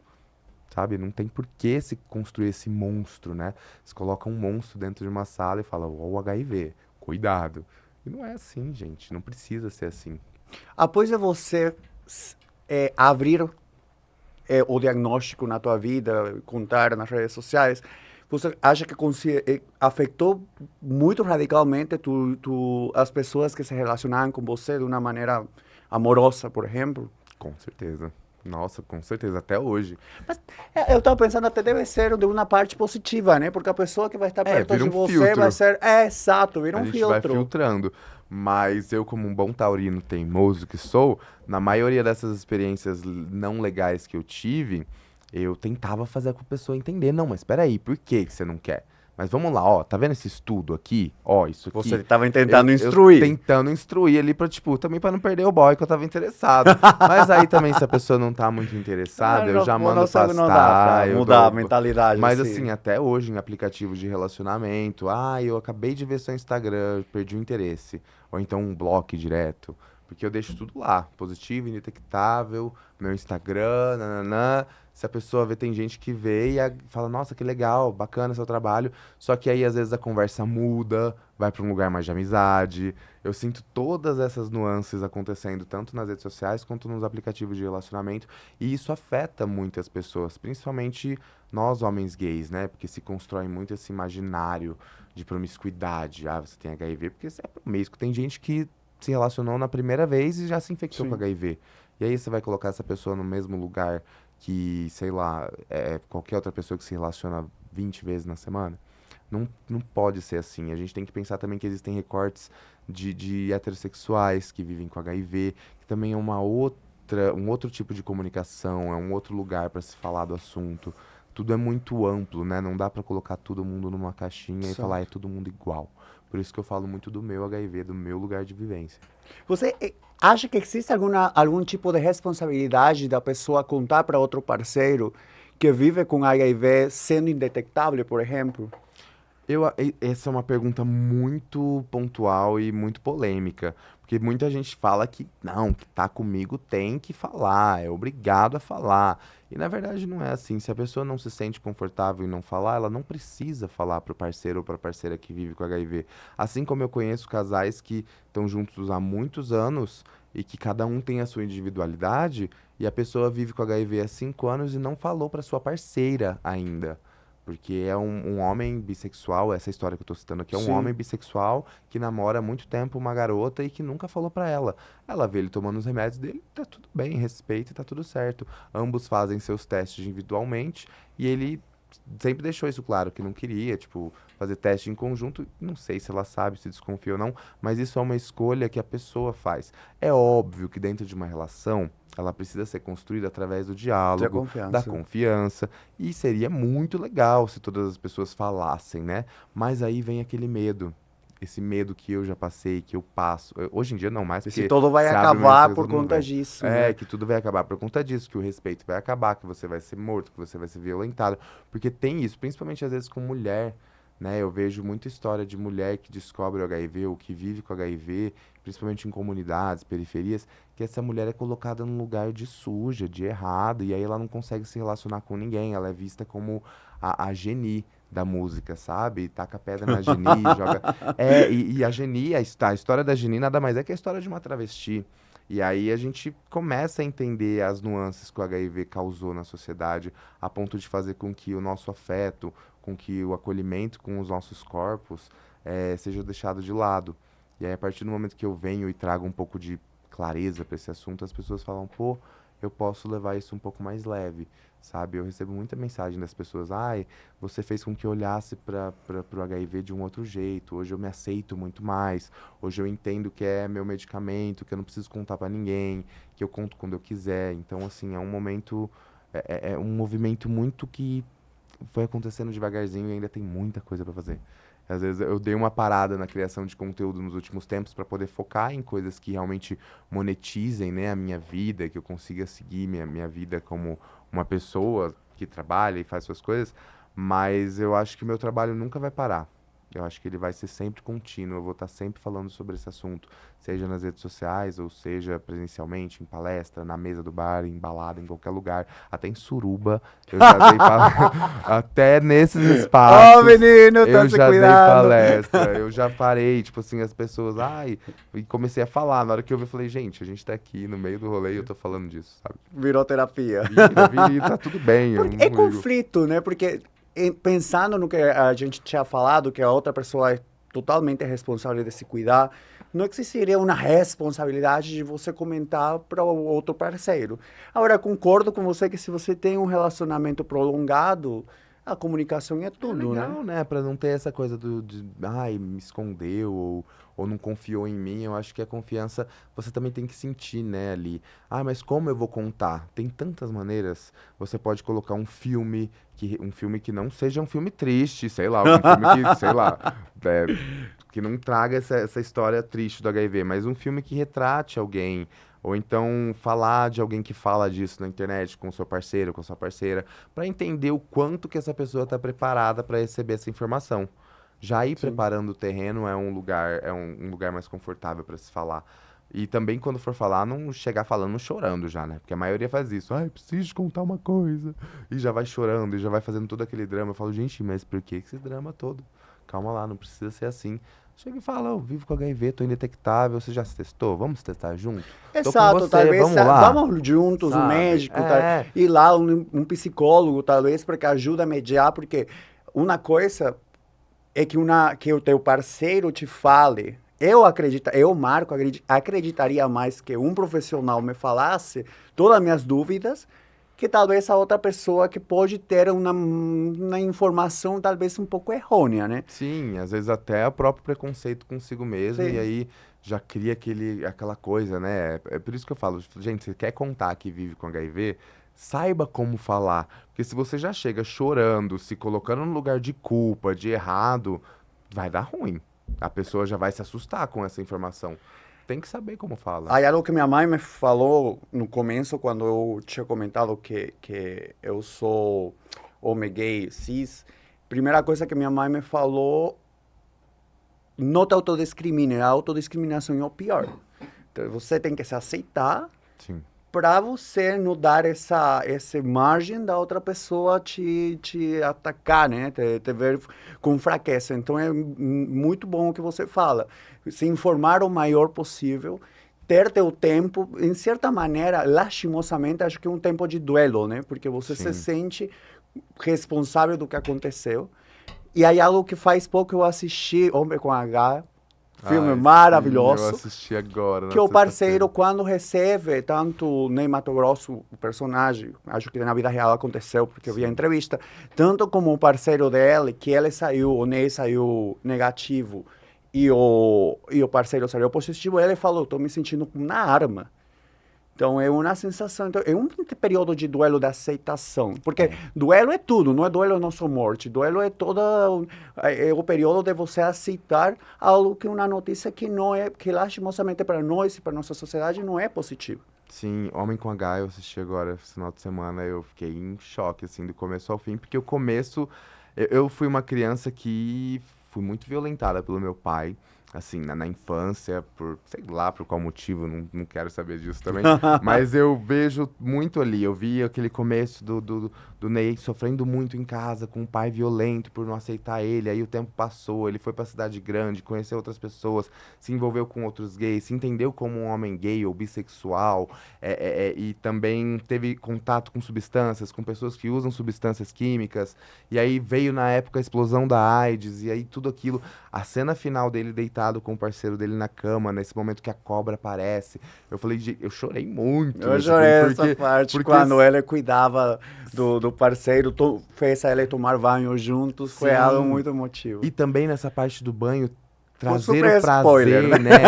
sabe? Não tem por que se construir esse monstro, né? Se coloca um monstro dentro de uma sala e fala, ó, o HIV, cuidado. E não é assim, gente, não precisa ser assim. Após de você abrir o diagnóstico na tua vida, contar nas redes sociais, você acha que afetou muito radicalmente as pessoas que se relacionavam com você de uma maneira amorosa, por exemplo? Com certeza. Nossa, com certeza, até hoje. Mas eu estava pensando até deve ser de uma parte positiva, né? Porque a pessoa que vai estar perto Vira de um você filtro. vai ser... exato, vira A um gente vai filtro. filtrando. Mas eu, como um bom taurino teimoso que sou, na maioria dessas experiências não legais que eu tive, eu tentava fazer a pessoa entender. Não, mas espera aí, por que que você não quer? Mas vamos lá, ó, tá vendo esse estudo aqui? Ó, isso aqui. Você estava tentando Eu instruir. tentando instruir ali pra, tipo, também pra não perder o boy que eu tava interessado. Mas aí também, se a pessoa não tá muito interessada, eu já mando Não dá pra pastar, eu mudar a dou... mentalidade. Mas assim, até hoje em aplicativos de relacionamento, eu acabei de ver seu Instagram, perdi o interesse. Ou então um bloco direto. Porque eu deixo tudo lá, positivo, indetectável, meu Instagram, nananã. Se a pessoa vê, tem gente que vê e fala, nossa, que legal, bacana seu trabalho. Só que aí, às vezes, a conversa muda, vai para um lugar mais de amizade. Eu sinto todas essas nuances acontecendo, tanto nas redes sociais quanto nos aplicativos de relacionamento. E isso afeta muitas pessoas, principalmente nós, homens gays, né? Porque se constrói muito esse imaginário de promiscuidade. Ah, você tem HIV, porque você é promíscuo. Tem gente que se relacionou na primeira vez e já se infectou Sim. com HIV. E aí você vai colocar essa pessoa no mesmo lugar que, sei lá, qualquer outra pessoa que se relaciona 20 vezes na semana? Não pode ser assim. A gente tem que pensar também que existem recortes de heterossexuais que vivem com HIV, que também é um outro tipo de comunicação, é um outro lugar para se falar do assunto. Tudo é muito amplo, né? Não dá para colocar todo mundo numa caixinha e falar é todo mundo igual. Por isso que eu falo muito do meu HIV, do meu lugar de vivência. Você acha que existe algum tipo de responsabilidade da pessoa contar para outro parceiro que vive com HIV sendo indetectável, por exemplo? Essa é uma pergunta muito pontual e muito polêmica, porque muita gente fala que não, que tá comigo tem que falar, é obrigado a falar. E na verdade não é assim. Se a pessoa não se sente confortável em não falar, ela não precisa falar pro parceiro ou pra parceira que vive com HIV. Assim como eu conheço casais que estão juntos há muitos anos e que cada um tem a sua individualidade, e a pessoa vive com HIV há 5 anos e não falou pra sua parceira ainda. Porque é um homem bissexual, essa história que eu tô citando aqui, é um Sim. homem bissexual que namora há muito tempo uma garota e que nunca falou pra ela. Ela vê ele tomando os remédios dele, tá tudo bem, respeita e tá tudo certo. Ambos fazem seus testes individualmente e ele sempre deixou isso claro, que não queria, tipo, fazer teste em conjunto. Não sei se ela sabe, se desconfia ou não, mas isso é uma escolha que a pessoa faz. É óbvio que dentro de uma relação, ela precisa ser construída através do Ter diálogo, da confiança. confiança, e seria muito legal se todas as pessoas falassem, né? Mas aí vem aquele medo. Esse medo que eu já passei, que eu passo. Hoje em dia não mais, E se porque todo vai se abre uma acabar Instagram, por todo mundo conta vê. disso, É, né? que tudo vai acabar por conta disso, que o respeito vai acabar, que você vai ser morto, que você vai ser violentado. Porque tem isso, principalmente às vezes com mulher, né? Eu vejo muita história de mulher que descobre o HIV ou que vive com HIV, principalmente em comunidades, periferias, que essa mulher é colocada num lugar de suja, de errado, e aí ela não consegue se relacionar com ninguém, ela é vista como a Geni da música, sabe? Taca pedra na Geni, joga. E a Geni, a história da Geni nada mais é que a história de uma travesti. E aí a gente começa a entender as nuances que o HIV causou na sociedade, a ponto de fazer com que o nosso afeto, com que o acolhimento com os nossos corpos seja deixado de lado. E aí, a partir do momento que eu venho e trago um pouco de clareza para esse assunto, as pessoas falam, pô, eu posso levar isso um pouco mais leve, sabe? Eu recebo muita mensagem das pessoas, ai, você fez com que eu olhasse para o HIV de um outro jeito, hoje eu me aceito muito mais, hoje eu entendo que é meu medicamento, que eu não preciso contar para ninguém, que eu conto quando eu quiser. Então, assim, é um momento, é um movimento muito que foi acontecendo devagarzinho e ainda tem muita coisa para fazer. Às vezes eu dei uma parada na criação de conteúdo nos últimos tempos para poder focar em coisas que realmente monetizem, né, a minha vida, que eu consiga seguir minha vida como uma pessoa que trabalha e faz suas coisas, mas eu acho que o meu trabalho nunca vai parar. Eu acho que ele vai ser sempre contínuo, eu vou estar sempre falando sobre esse assunto, seja nas redes sociais, ou seja presencialmente, em palestra, na mesa do bar, em balada, em qualquer lugar, até em suruba, eu já dei até nesses Ó, espaços, menino, tá eu se já dei cuidando. palestra, eu já parei, tipo assim, as pessoas, ai, e comecei a falar, na hora que eu vi, eu falei, gente, a gente tá aqui no meio do rolê e eu tô falando disso, sabe? Virou terapia. Vira e tá tudo bem, eu Porque é não ligo. conflito, né? Porque pensando no que a gente tinha falado, que a outra pessoa é totalmente responsável de se cuidar, não existiria uma responsabilidade de você comentar para o outro parceiro. Agora, concordo com você que se você tem um relacionamento prolongado, a comunicação é tudo, legal, né? Pra não ter essa coisa ai, me escondeu ou não confiou em mim. Eu acho que a confiança você também tem que sentir, né, ali. Ah, mas como eu vou contar? Tem tantas maneiras. Você pode colocar um filme que não seja um filme triste, sei lá, algum filme que, sei lá, que não traga essa história triste do HIV, mas um filme que retrate alguém. Ou então falar de alguém que fala disso na internet com o seu parceiro, com a sua parceira, para entender o quanto que essa pessoa está preparada para receber essa informação. Já ir preparando o terreno é um lugar mais confortável para se falar. E também quando for falar, não chegar falando chorando já, né? Porque a maioria faz isso. Ai, preciso contar uma coisa. E já vai chorando, e já vai fazendo todo aquele drama. Eu falo, gente, mas por que esse drama todo? Calma lá, não precisa ser assim. Chega e fala, eu vivo com HIV, tô indetectável, você já se testou? Vamos testar junto? Tô com Exato, você, talvez vamos lá. vamos juntos, um Sabe? médico, É. ir lá, um psicólogo, talvez, para que ajude a mediar, porque uma coisa é que o teu parceiro te fale. Eu, Marco, acreditaria mais que um profissional me falasse todas as minhas dúvidas, que talvez a outra pessoa que pode ter uma informação talvez um pouco errônea, né? Sim, às vezes até o próprio preconceito consigo mesmo, Sim. e aí já cria aquela coisa, né? É por isso que eu falo, gente, você quer contar que vive com HIV, saiba como falar. Porque se você já chega chorando, se colocando no lugar de culpa, de errado, vai dar ruim. A pessoa já vai se assustar com essa informação. Tem que saber como fala. Aí algo que minha mãe me falou no começo, quando eu tinha comentado que eu sou homem gay cis, primeira coisa que minha mãe me falou, não te autodiscrimine, a autodiscriminação é o pior. Então, você tem que se aceitar Sim. para você não dar essa margem da outra pessoa te atacar, né? Te ver com fraqueza. Então, é muito bom o que você fala. Se informar o maior possível, ter teu tempo, em certa maneira, lastimosamente, acho que é um tempo de duelo, né? Porque você se sente responsável do que aconteceu. E aí, algo que faz pouco eu assisti, Homem com H, filme maravilhoso. Sim, eu assisti agora. Que o parceiro, quando recebe, tanto Ney Matogrosso, o personagem, acho que na vida real aconteceu, porque eu vi a entrevista, tanto como o parceiro dele, que o Ney saiu negativo e o parceiro saiu positivo, ele falou, estou me sentindo com uma arma. Então, é uma sensação, então, é um período de duelo de aceitação, porque duelo é tudo, não é duelo não só morte, duelo é é o período de você aceitar algo que uma notícia que não é, que lastimosamente para nós e para nossa sociedade não é positivo. Sim, Homem com H eu assisti agora, esse final de semana, eu fiquei em choque, assim, do começo ao fim, porque o começo, eu fui uma criança que fui muito violentada pelo meu pai, assim, na infância, sei lá por qual motivo, não quero saber disso também, mas eu vejo muito ali, eu vi aquele começo do Ney sofrendo muito em casa, com um pai violento por não aceitar ele, aí o tempo passou, ele foi pra cidade grande, conheceu outras pessoas, se envolveu com outros gays, se entendeu como um homem gay ou bissexual, e também teve contato com substâncias, com pessoas que usam substâncias químicas, e aí veio na época a explosão da AIDS, e aí tudo aquilo, a cena final dele deitado com o parceiro dele na cama, nesse momento que a cobra aparece, eu falei, eu chorei muito. Eu chorei essa parte, quando ele cuidava do parceiro, fez ele tomar banho juntos, foi algo muito emotivo. E também nessa parte do banho, trazer super o prazer, spoiler, né?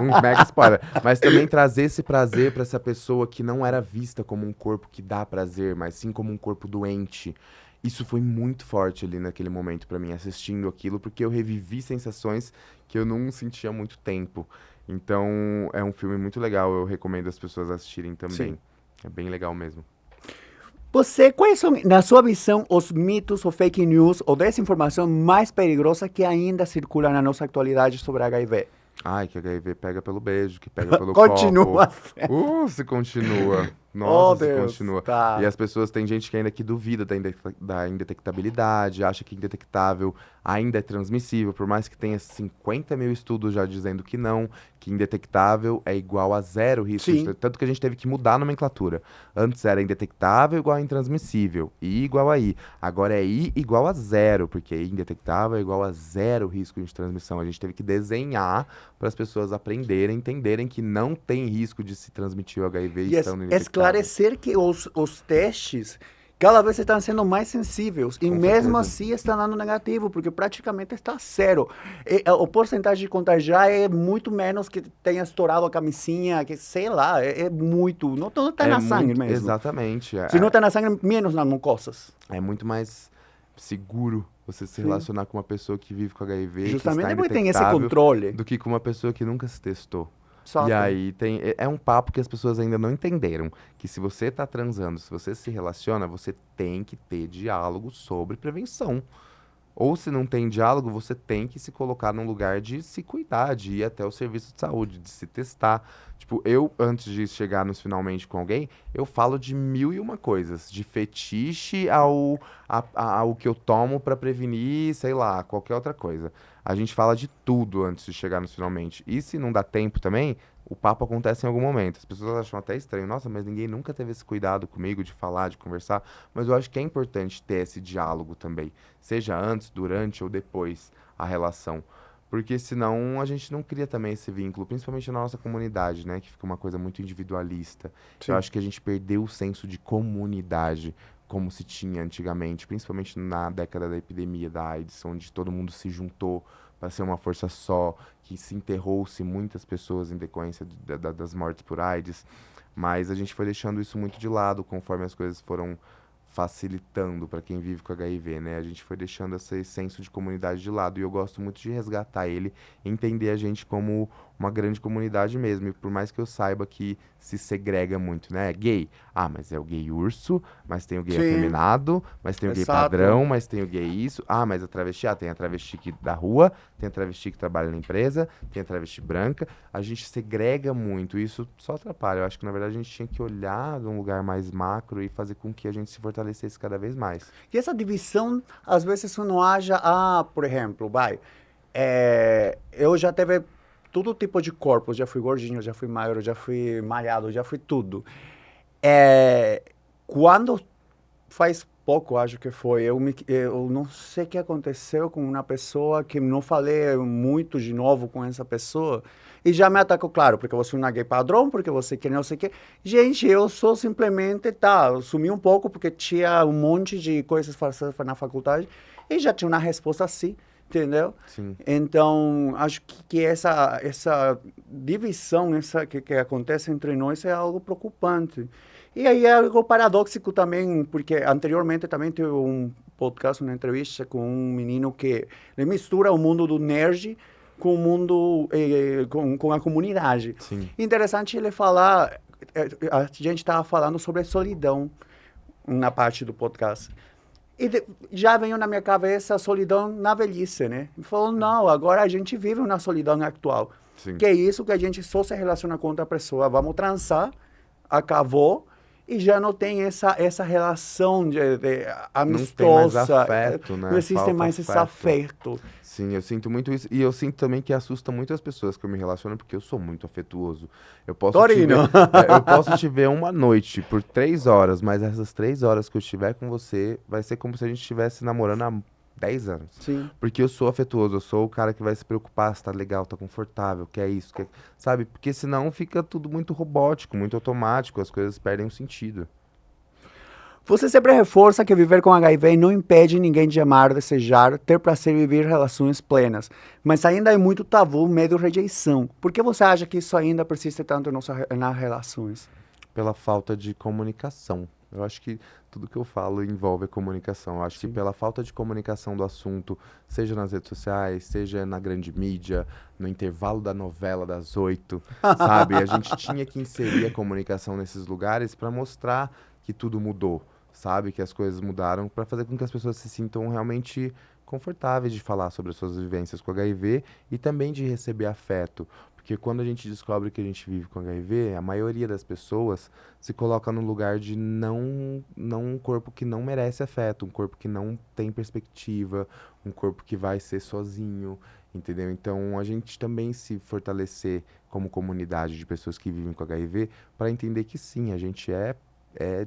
Um mega spoiler. Mas também trazer esse prazer pra essa pessoa que não era vista como um corpo que dá prazer, mas sim como um corpo doente. Isso foi muito forte ali naquele momento pra mim, assistindo aquilo, porque eu revivi sensações que eu não sentia há muito tempo. Então, é um filme muito legal, eu recomendo as pessoas assistirem também. Sim. É bem legal mesmo. Quais são, na sua visão, os mitos ou fake news ou desinformação mais perigosa que ainda circula na nossa atualidade sobre HIV? Ai, que HIV pega pelo beijo, que pega pelo Continua copo. Se continua. Oh, Nossa, se Deus. continua. Tá. E as pessoas, tem gente que ainda que duvida da indetectabilidade, acha que indetectável ainda é transmissível, por mais que tenha 50 mil estudos já dizendo que não, que indetectável é igual a zero risco de Sim. tanto que a gente teve que mudar a nomenclatura. Antes era indetectável igual a intransmissível, I igual a I. Agora é I igual a zero, porque indetectável é igual a zero risco de transmissão. A gente teve que desenhar para as pessoas aprenderem, entenderem que não tem risco de se transmitir o HIV E estando indetectável. esclarecer que os testes cada vez estão sendo mais sensíveis e Com mesmo certeza. assim está dando negativo, porque praticamente está zero. O porcentagem de contagiar é muito menos que tenha estourado a camisinha, que sei lá, é muito. Não tudo está É na sangue muito, mesmo. exatamente. Se não está na sangue, menos nas mucosas. É muito mais seguro você se Sim. relacionar com uma pessoa que vive com HIV, que Justamente está porque tem esse indetectável, controle. do que com uma pessoa que nunca se testou. Exato. E aí é um papo que as pessoas ainda não entenderam, que se você tá transando, se você se relaciona, você tem que ter diálogo sobre prevenção. Ou se não tem diálogo, você tem que se colocar num lugar de se cuidar, de ir até o serviço de saúde, de se testar. Tipo, eu, antes de chegar nos finalmente com alguém, eu falo de mil e uma coisas. De fetiche ao que eu tomo pra prevenir, sei lá, qualquer outra coisa. A gente fala de tudo antes de chegar nos finalmente. E se não dá tempo também, o papo acontece em algum momento. As pessoas acham até estranho. Nossa, mas ninguém nunca teve esse cuidado comigo de falar, de conversar. Mas eu acho que é importante ter esse diálogo também. Seja antes, durante ou depois a relação. Porque senão a gente não cria também esse vínculo, principalmente na nossa comunidade, né? Que fica uma coisa muito individualista. Sim. Eu acho que a gente perdeu o senso de comunidade, como se tinha antigamente, principalmente na década da epidemia da AIDS, onde todo mundo se juntou para ser uma força só, que se enterrou-se muitas pessoas em decorrência das mortes por AIDS. Mas a gente foi deixando isso muito de lado conforme as coisas foram facilitando para quem vive com HIV, né? A gente foi deixando esse senso de comunidade de lado e eu gosto muito de resgatar ele, entender a gente como uma grande comunidade mesmo. E por mais que eu saiba que se segrega muito, né? Gay. Ah, mas é o gay urso, mas tem o gay Sim. afeminado, mas tem o gay Exato. padrão, mas tem o gay isso. Ah, mas a travesti, tem a travesti da rua, tem a travesti que trabalha na empresa, tem a travesti branca. A gente segrega muito, isso só atrapalha. Eu acho que na verdade a gente tinha que olhar de um lugar mais macro e fazer com que a gente se fortalecesse cada vez mais. E essa divisão, às vezes, não haja, por exemplo, eu já teve todo tipo de corpo, já fui gordinho, já fui magro, já fui malhado, já fui tudo. Quando faz pouco, acho que foi, eu não sei o que aconteceu com uma pessoa que não falei muito de novo com essa pessoa e já me atacou, claro, porque você não é gay padrão, porque você quer não sei o que. Gente, eu sou simplesmente, eu sumi um pouco porque tinha um monte de coisas falsas na faculdade e já tinha uma resposta assim, entendeu? Sim. Então, acho que essa divisão que acontece entre nós é algo preocupante. E aí é algo paradoxo também, porque anteriormente também tive um podcast, uma entrevista com um menino que ele mistura o mundo do nerd com o mundo, com a comunidade. Sim. Interessante ele falar, a gente estava falando sobre a solidão na parte do podcast. E já veio na minha cabeça a solidão na velhice, né? Ele falou, não, agora a gente vive uma solidão atual. Sim. Que é isso que a gente só se relaciona com outra pessoa. Vamos transar, acabou, e já não tem essa relação de amistosa. Não tem mais afeto, né? Não existe Falta mais esse afeto. Sim, eu sinto muito isso. E eu sinto também que assusta muito as pessoas que eu me relaciono, porque eu sou muito afetuoso. Eu posso Torino. eu posso te ver uma noite por 3 horas, mas essas 3 horas que eu estiver com você, vai ser como se a gente estivesse namorando há 10 anos. Sim. Porque eu sou afetuoso, eu sou o cara que vai se preocupar se tá legal, tá confortável, quer isso, quer... Sabe? Porque senão fica tudo muito robótico, muito automático, as coisas perdem o sentido. Você sempre reforça que viver com HIV não impede ninguém de amar, desejar, ter prazer e viver relações plenas. Mas ainda é muito tabu, medo e rejeição. Por que você acha que isso ainda persiste tanto nas relações? Pela falta de comunicação. Eu acho que tudo que eu falo envolve a comunicação. Eu acho que pela falta de comunicação do assunto, seja nas redes sociais, seja na grande mídia, no intervalo da novela das 8, sabe? A gente tinha que inserir a comunicação nesses lugares para mostrar que tudo mudou, sabe? Que as coisas mudaram, para fazer com que as pessoas se sintam realmente confortáveis de falar sobre as suas vivências com HIV e também de receber afeto. Porque quando a gente descobre que a gente vive com HIV, a maioria das pessoas se coloca no lugar de não um corpo que não merece afeto, um corpo que não tem perspectiva, um corpo que vai ser sozinho, entendeu? Então, a gente também se fortalecer como comunidade de pessoas que vivem com HIV para entender que sim, a gente é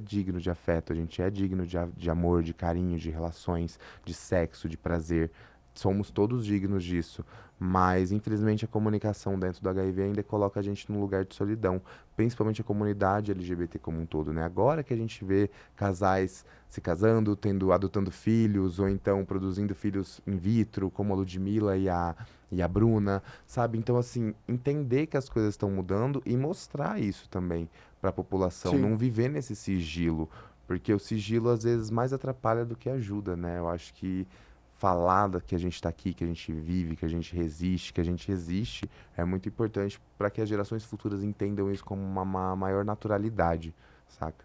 digno de afeto, a gente é digno de amor, de carinho, de relações, de sexo, de prazer. Somos todos dignos disso, mas infelizmente a comunicação dentro do HIV ainda coloca a gente num lugar de solidão, principalmente a comunidade LGBT como um todo, né? Agora que a gente vê casais se casando, adotando filhos, ou então produzindo filhos in vitro, como a Ludmilla e a Bruna, sabe? Então, assim, entender que as coisas estão mudando e mostrar isso também para a população, Sim. não viver nesse sigilo, porque o sigilo às vezes mais atrapalha do que ajuda, né? Eu acho que que a gente está aqui, que a gente vive, que a gente resiste, que a gente existe, é muito importante para que as gerações futuras entendam isso como uma maior naturalidade, saca?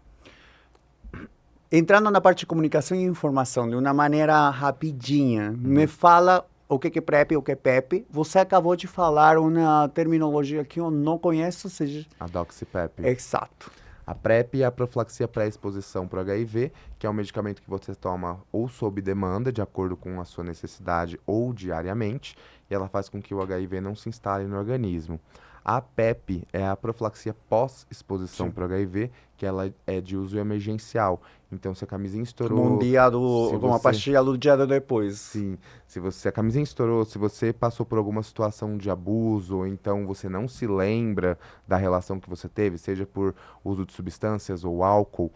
Entrando na parte de comunicação e informação, de uma maneira rapidinha, me fala o que é PrEP, o que é PEP. Você acabou de falar uma terminologia que eu não conheço, seja... A Doxypep. Exato. A PrEP é a profilaxia pré-exposição para o HIV, que é um medicamento que você toma ou sob demanda, de acordo com a sua necessidade, ou diariamente, e ela faz com que o HIV não se instale no organismo. A PEP é a profilaxia pós-exposição para o HIV, que ela é de uso emergencial. Então, se a camisinha estourou... Como um dia se como uma você- pastilha do dia depois. Sim, se a camisinha estourou, se você passou por alguma situação de abuso, ou então você não se lembra da relação que você teve, seja por uso de substâncias ou álcool,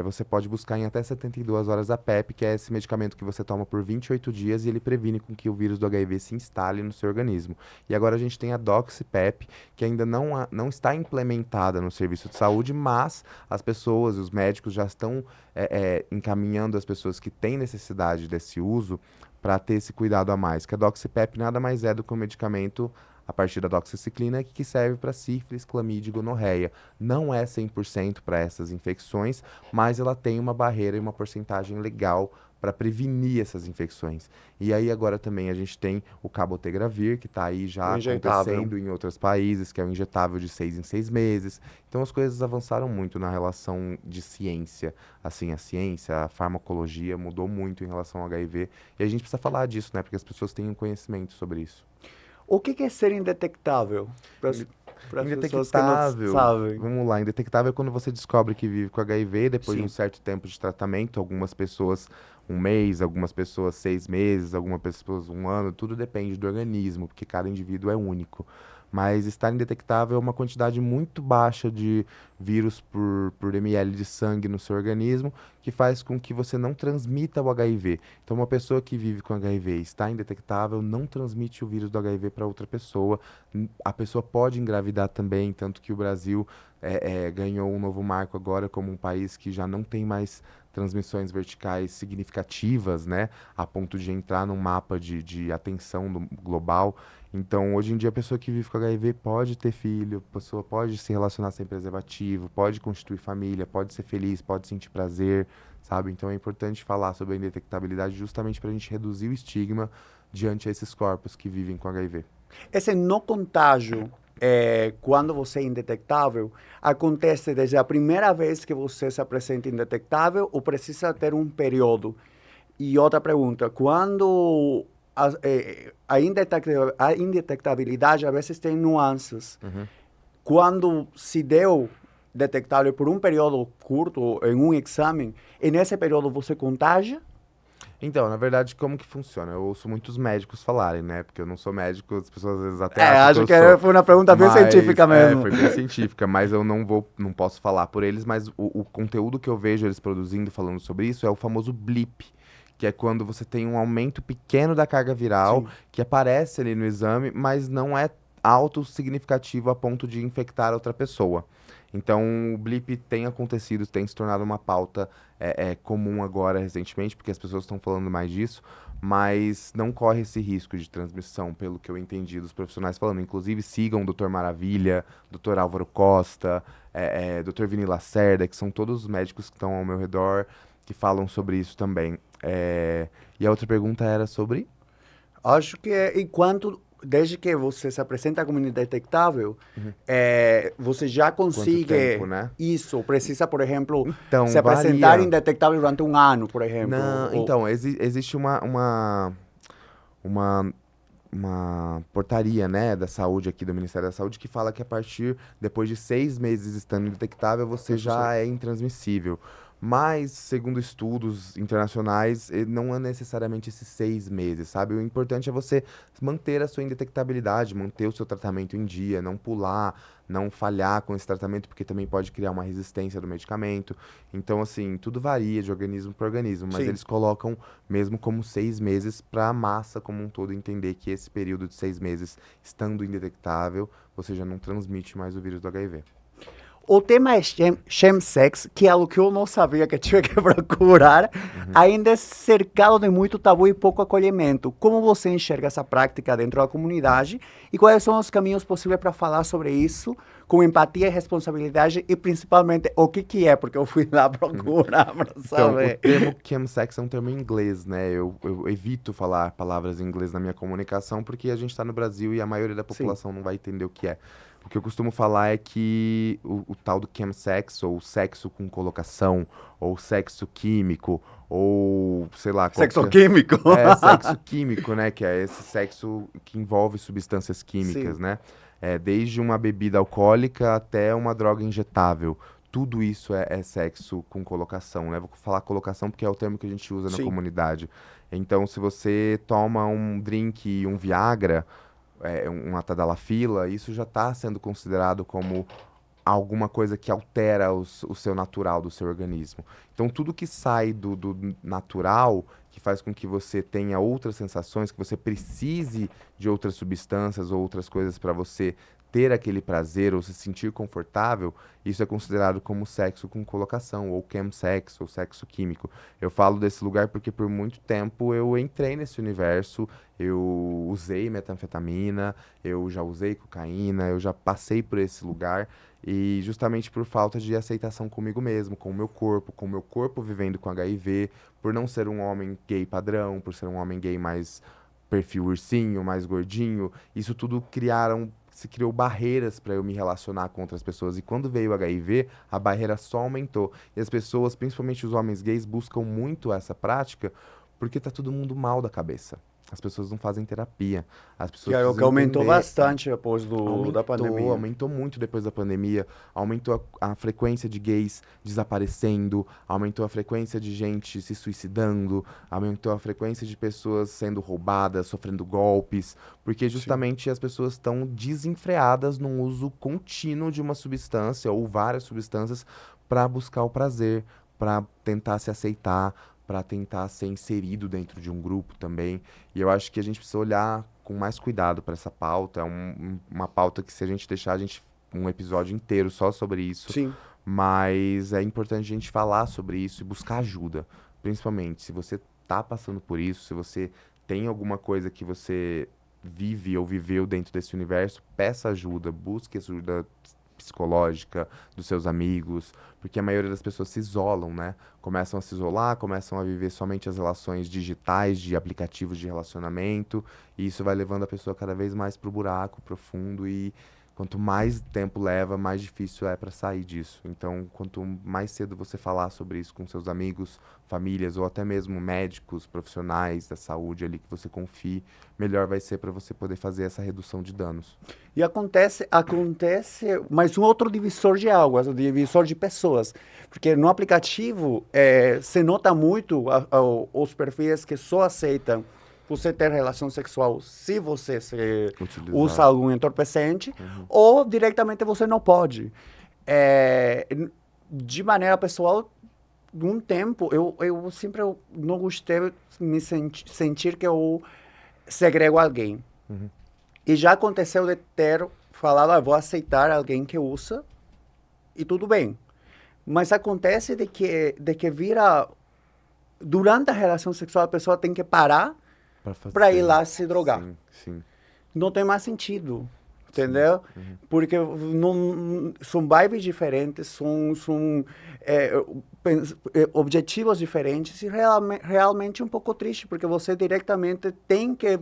você pode buscar em até 72 horas a PEP, que é esse medicamento que você toma por 28 dias e ele previne com que o vírus do HIV se instale no seu organismo. E agora a gente tem a DoxyPEP, que ainda não está implementada no serviço de saúde, mas as pessoas, os médicos já estão encaminhando as pessoas que têm necessidade desse uso para ter esse cuidado a mais. Que a DoxyPEP nada mais é do que um medicamento a partir da doxiciclina que serve para sífilis, clamídia e gonorreia. Não é 100% para essas infecções, mas ela tem uma barreira e uma porcentagem legal para prevenir essas infecções. E aí agora também a gente tem o cabotegravir, que está aí já O injetável. acontecendo em outros países, que é o injetável de 6 em 6 meses. Então as coisas avançaram muito na relação de ciência. Assim, a ciência, a farmacologia mudou muito em relação ao HIV. E a gente precisa falar disso, né? Porque as pessoas têm um conhecimento sobre isso. O que é ser indetectável? Para as pessoas que não Indetectável. sabem. Vamos lá, indetectável é quando você descobre que vive com HIV depois de Sim. um certo tempo de tratamento. Algumas pessoas 1 mês, algumas pessoas 6 meses, algumas pessoas 1 ano, tudo depende do organismo, porque cada indivíduo é único. Mas estar indetectável é uma quantidade muito baixa de vírus por ml de sangue no seu organismo, que faz com que você não transmita o HIV. Então, uma pessoa que vive com HIV e está indetectável não transmite o vírus do HIV para outra pessoa. A pessoa pode engravidar também, tanto que o Brasil ganhou um novo marco agora como um país que já não tem mais transmissões verticais significativas, né, a ponto de entrar num mapa de atenção global. Então, hoje em dia, a pessoa que vive com HIV pode ter filho, a pessoa pode se relacionar sem preservativo, pode constituir família, pode ser feliz, pode sentir prazer, sabe? Então, é importante falar sobre a indetectabilidade justamente para a gente reduzir o estigma diante a esses corpos que vivem com HIV. Esse não contágio, quando você é indetectável, acontece desde a primeira vez que você se apresenta indetectável ou precisa ter um período? E outra pergunta, quando a indetectabilidade às vezes tem nuances. Quando se deu detectável por um período curto em um exame, e nesse período você contagia? Então, na verdade, como que funciona? Eu ouço muitos médicos falarem, né? Porque eu não sou médico, as pessoas às vezes até Acho acham que que eu sou. foi uma pergunta bem científica mesmo. Foi bem científica, mas eu não posso falar por eles, mas o conteúdo que eu vejo eles produzindo, falando sobre isso, é o famoso blip, que é quando você tem um aumento pequeno da carga viral, Sim. que aparece ali no exame, mas não é alto significativo a ponto de infectar outra pessoa. Então, o blip tem acontecido, tem se tornado uma pauta comum agora, recentemente, porque as pessoas estão falando mais disso, mas não corre esse risco de transmissão, pelo que eu entendi dos profissionais falando. Inclusive, sigam o Dr. Maravilha, Dr. Álvaro Costa, Dr. Vini Lacerda, que são todos os médicos que estão ao meu redor, que falam sobre isso também. E a outra pergunta era sobre... Acho que enquanto desde que você se apresenta como indetectável, você já consegue tempo, né? isso. Precisa, por exemplo, Então, se apresentar varia. indetectável durante um ano, por exemplo. Não, então, existe uma, uma portaria, né, da saúde aqui, do Ministério da Saúde, que fala que depois de 6 meses estando indetectável, você já é intransmissível. Mas, segundo estudos internacionais, não é necessariamente esses 6 meses, sabe? O importante é você manter a sua indetectabilidade, manter o seu tratamento em dia, não pular, não falhar com esse tratamento, porque também pode criar uma resistência do medicamento. Então, assim, tudo varia de organismo para organismo, mas Sim. eles colocam mesmo como 6 meses para a massa como um todo entender que esse período de 6 meses, estando indetectável, você já não transmite mais o vírus do HIV. O tema é chemsex, que é algo que eu não sabia que tive que procurar, ainda é cercado de muito tabu e pouco acolhimento. Como você enxerga essa prática dentro da comunidade e quais são os caminhos possíveis para falar sobre isso com empatia e responsabilidade e principalmente o que é, porque eu fui lá procurar para Então, o saber. termo chemsex é um termo em inglês, né? Eu evito falar palavras em inglês na minha comunicação porque a gente está no Brasil e a maioria da Sim. população não vai entender o que é. O que eu costumo falar é que o tal do chemsex, ou sexo com colocação, ou sexo químico, ou sei lá... Sexo químico. Sexo químico, né? Que é esse sexo que envolve substâncias químicas, Sim. né? Desde uma bebida alcoólica até uma droga injetável. Tudo isso é sexo com colocação, né? Vou falar colocação porque é o termo que a gente usa na Sim. comunidade. Então, se você toma um drink, um Viagra, uma Tadalafila, isso já está sendo considerado como alguma coisa que altera o seu natural do seu organismo. Então, tudo que sai do natural, que faz com que você tenha outras sensações, que você precise de outras substâncias ou outras coisas para você ter aquele prazer ou se sentir confortável, isso é considerado como sexo com colocação, ou chemsex, ou sexo químico. Eu falo desse lugar porque por muito tempo eu entrei nesse universo, eu usei metanfetamina, eu já usei cocaína, eu já passei por esse lugar, e justamente por falta de aceitação comigo mesmo, com o meu corpo vivendo com HIV, por não ser um homem gay padrão, por ser um homem gay mais perfil ursinho, mais gordinho, isso tudo se criou barreiras para eu me relacionar com outras pessoas. E quando veio o HIV, a barreira só aumentou. E as pessoas, principalmente os homens gays, buscam muito essa prática porque tá todo mundo mal da cabeça. As pessoas não fazem terapia. As Que pessoas é o que precisam aumentou entender. bastante depois da pandemia. Aumentou muito depois da pandemia, aumentou a frequência de gays desaparecendo, aumentou a frequência de gente se suicidando, aumentou a frequência de pessoas sendo roubadas, sofrendo golpes, porque justamente as pessoas estão desenfreadas num uso contínuo de uma substância ou várias substâncias para buscar o prazer, para tentar se aceitar, para tentar ser inserido dentro de um grupo também. E eu acho que a gente precisa olhar com mais cuidado para essa pauta. É uma pauta que, se a gente deixar um episódio inteiro só sobre isso, Sim. mas é importante a gente falar sobre isso e buscar ajuda. Principalmente, se você está passando por isso, se você tem alguma coisa que você vive ou viveu dentro desse universo, peça ajuda, busque ajuda psicológica dos seus amigos, porque a maioria das pessoas se isolam, né? Começam a se isolar, começam a viver somente as relações digitais de aplicativos de relacionamento, e isso vai levando a pessoa cada vez mais pro buraco profundo, e quanto mais tempo leva, mais difícil é para sair disso. Então, quanto mais cedo você falar sobre isso com seus amigos, famílias ou até mesmo médicos, profissionais da saúde ali que você confie, melhor vai ser para você poder fazer essa redução de danos. E acontece mais um outro divisor de águas, o divisor de pessoas. Porque no aplicativo se nota muito os perfis que só aceitam você ter relação sexual se você usa algum entorpecente, ou diretamente você não pode. De maneira pessoal, um tempo, eu sempre não gostei de me sentir que eu segrego alguém. E já aconteceu de ter falado, vou aceitar alguém que usa, e tudo bem. Mas acontece de que vira, durante a relação sexual, a pessoa tem que parar para ir lá se drogar. Sim, sim. Não tem mais sentido, entendeu? Porque são vibes diferentes, são objetivos diferentes, e realmente um pouco triste, porque você diretamente tem que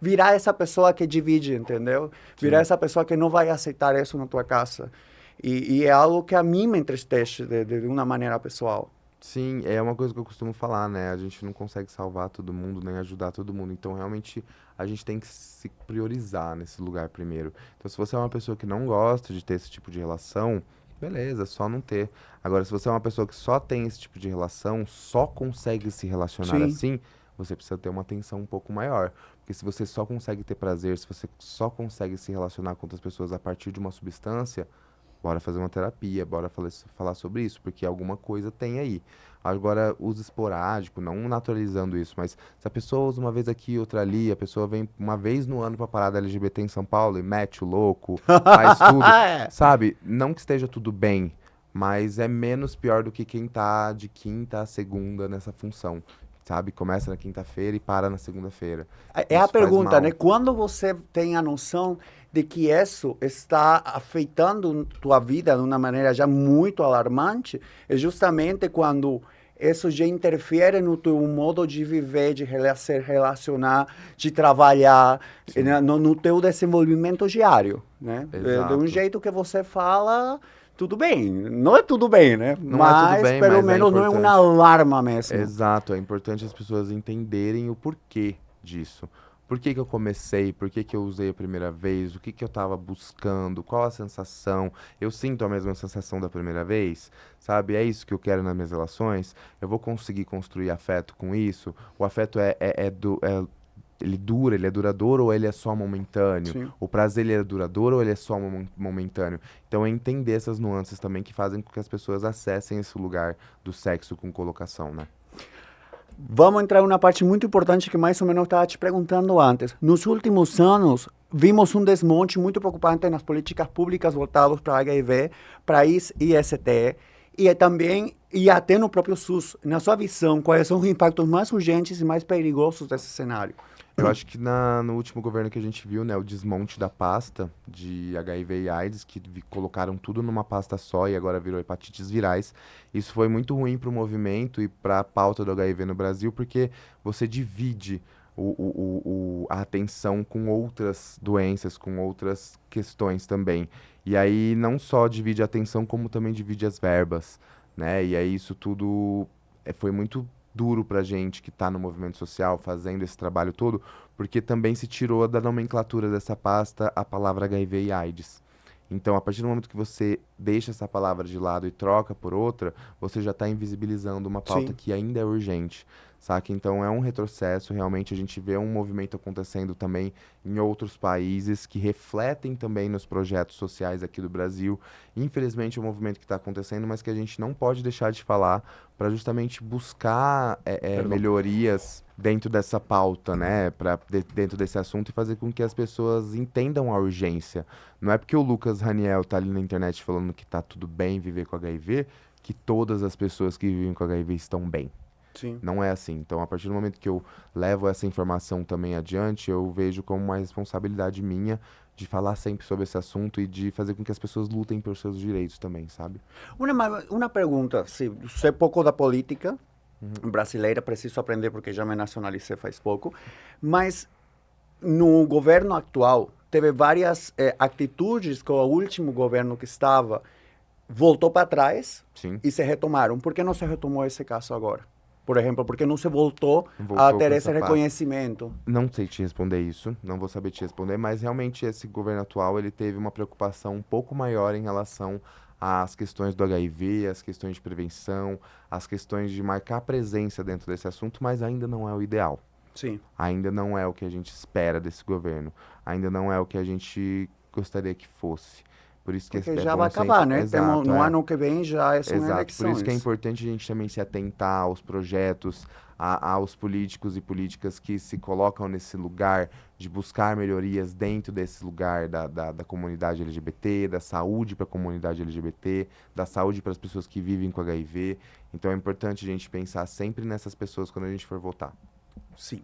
virar essa pessoa que divide, entendeu? Virar essa pessoa que não vai aceitar isso na tua casa. E é algo que a mim me entristece de uma maneira pessoal. Sim, é uma coisa que eu costumo falar, né? A gente não consegue salvar todo mundo, nem ajudar todo mundo. Então, realmente, a gente tem que se priorizar nesse lugar primeiro. Então, se você é uma pessoa que não gosta de ter esse tipo de relação, beleza, só não ter. Agora, se você é uma pessoa que só tem esse tipo de relação, só consegue se relacionar Sim. assim, você precisa ter uma atenção um pouco maior. Porque se você só consegue ter prazer, se você só consegue se relacionar com outras pessoas a partir de uma substância, bora fazer uma terapia, bora falar sobre isso, porque alguma coisa tem aí. Agora, uso esporádico, não naturalizando isso, mas se a pessoa usa uma vez aqui, outra ali, a pessoa vem uma vez no ano pra parada LGBT em São Paulo e mete o louco, faz tudo, É. sabe? Não que esteja tudo bem, mas é menos pior do que quem tá de quinta a segunda nessa função, sabe? Começa na quinta-feira e para na segunda-feira. É a Isso faz pergunta, né? mal. Quando você tem a noção de que isso está afetando tua vida de uma maneira já muito alarmante, é justamente quando isso já interfere no teu modo de viver, de se relacionar, de trabalhar, Sim, no teu desenvolvimento diário, né? De um exato. jeito que você fala, tudo bem. Não é tudo bem, né? Não é tudo Mas, bem, pelo mas é menos, não é uma importante. alarma mesmo. Exato, é importante as pessoas entenderem o porquê disso. Por que que eu comecei? Por que que eu usei a primeira vez? O que que eu estava buscando? Qual a sensação? Eu sinto a mesma sensação da primeira vez? Sabe? É isso que eu quero nas minhas relações? Eu vou conseguir construir afeto com isso? O afeto ele dura, ele é duradouro ou ele é só momentâneo? Sim. O prazer ele é duradouro ou ele é só momentâneo? Então é entender essas nuances também que fazem com que as pessoas acessem esse lugar do sexo com colocação, né? Vamos entrar em uma parte muito importante que mais ou menos eu estava te perguntando antes. Nos últimos anos, vimos um desmonte muito preocupante nas políticas públicas voltadas para HIV, para IST e também e até no próprio SUS. Na sua visão, quais são os impactos mais urgentes e mais perigosos desse cenário? Eu acho que no último governo que a gente viu, né, o desmonte da pasta de HIV e AIDS, que colocaram tudo numa pasta só e agora virou hepatites virais. Isso foi muito ruim para o movimento e para a pauta do HIV no Brasil, porque você divide a atenção com outras doenças, com outras questões também. E aí não só divide a atenção, como também divide as verbas, né? E aí isso tudo foi muito duro pra gente que tá no movimento social fazendo esse trabalho todo, porque também se tirou da nomenclatura dessa pasta a palavra HIV e AIDS. Então, a partir do momento que você deixa essa palavra de lado e troca por outra, você já está invisibilizando uma pauta Sim. que ainda é urgente, saca? Então, é um retrocesso, realmente a gente vê um movimento acontecendo também em outros países que refletem também nos projetos sociais aqui do Brasil. Infelizmente, é um movimento que está acontecendo, mas que a gente não pode deixar de falar para justamente buscar Perdão. melhorias dentro dessa pauta, né, dentro desse assunto e fazer com que as pessoas entendam a urgência. Não é porque o Lucas Raniel tá ali na internet falando que tá tudo bem viver com HIV, que todas as pessoas que vivem com HIV estão bem. Sim. Não é assim. Então, a partir do momento que eu levo essa informação também adiante, eu vejo como uma responsabilidade minha de falar sempre sobre esse assunto e de fazer com que as pessoas lutem pelos seus direitos também, sabe? Uma pergunta, se sei pouco da política Uhum. brasileira, preciso aprender porque já me nacionalicei faz pouco, mas no governo atual teve várias atitudes que o último governo que estava voltou para trás Sim. e se retomaram. Por que não se retomou esse caso agora? Por exemplo, por que não se voltou a Voltou ter com esse essa pasta. reconhecimento? Não sei te responder isso, não vou saber te responder, mas realmente esse governo atual ele teve uma preocupação um pouco maior em relação às questões do HIV, às questões de prevenção, às questões de marcar presença dentro desse assunto, mas ainda não é o ideal. Sim. Ainda não é o que a gente espera desse governo. Ainda não é o que a gente gostaria que fosse. Por isso que Porque é já vai bom acabar, sempre. né? Temos, Exato, no é. ano que vem já são Exato, por isso que é eleições. importante a gente também se atentar aos projetos, aos políticos e políticas que se colocam nesse lugar de buscar melhorias dentro desse lugar da comunidade LGBT, da saúde para a comunidade LGBT, da saúde para as pessoas que vivem com HIV. Então é importante a gente pensar sempre nessas pessoas quando a gente for votar. Sim.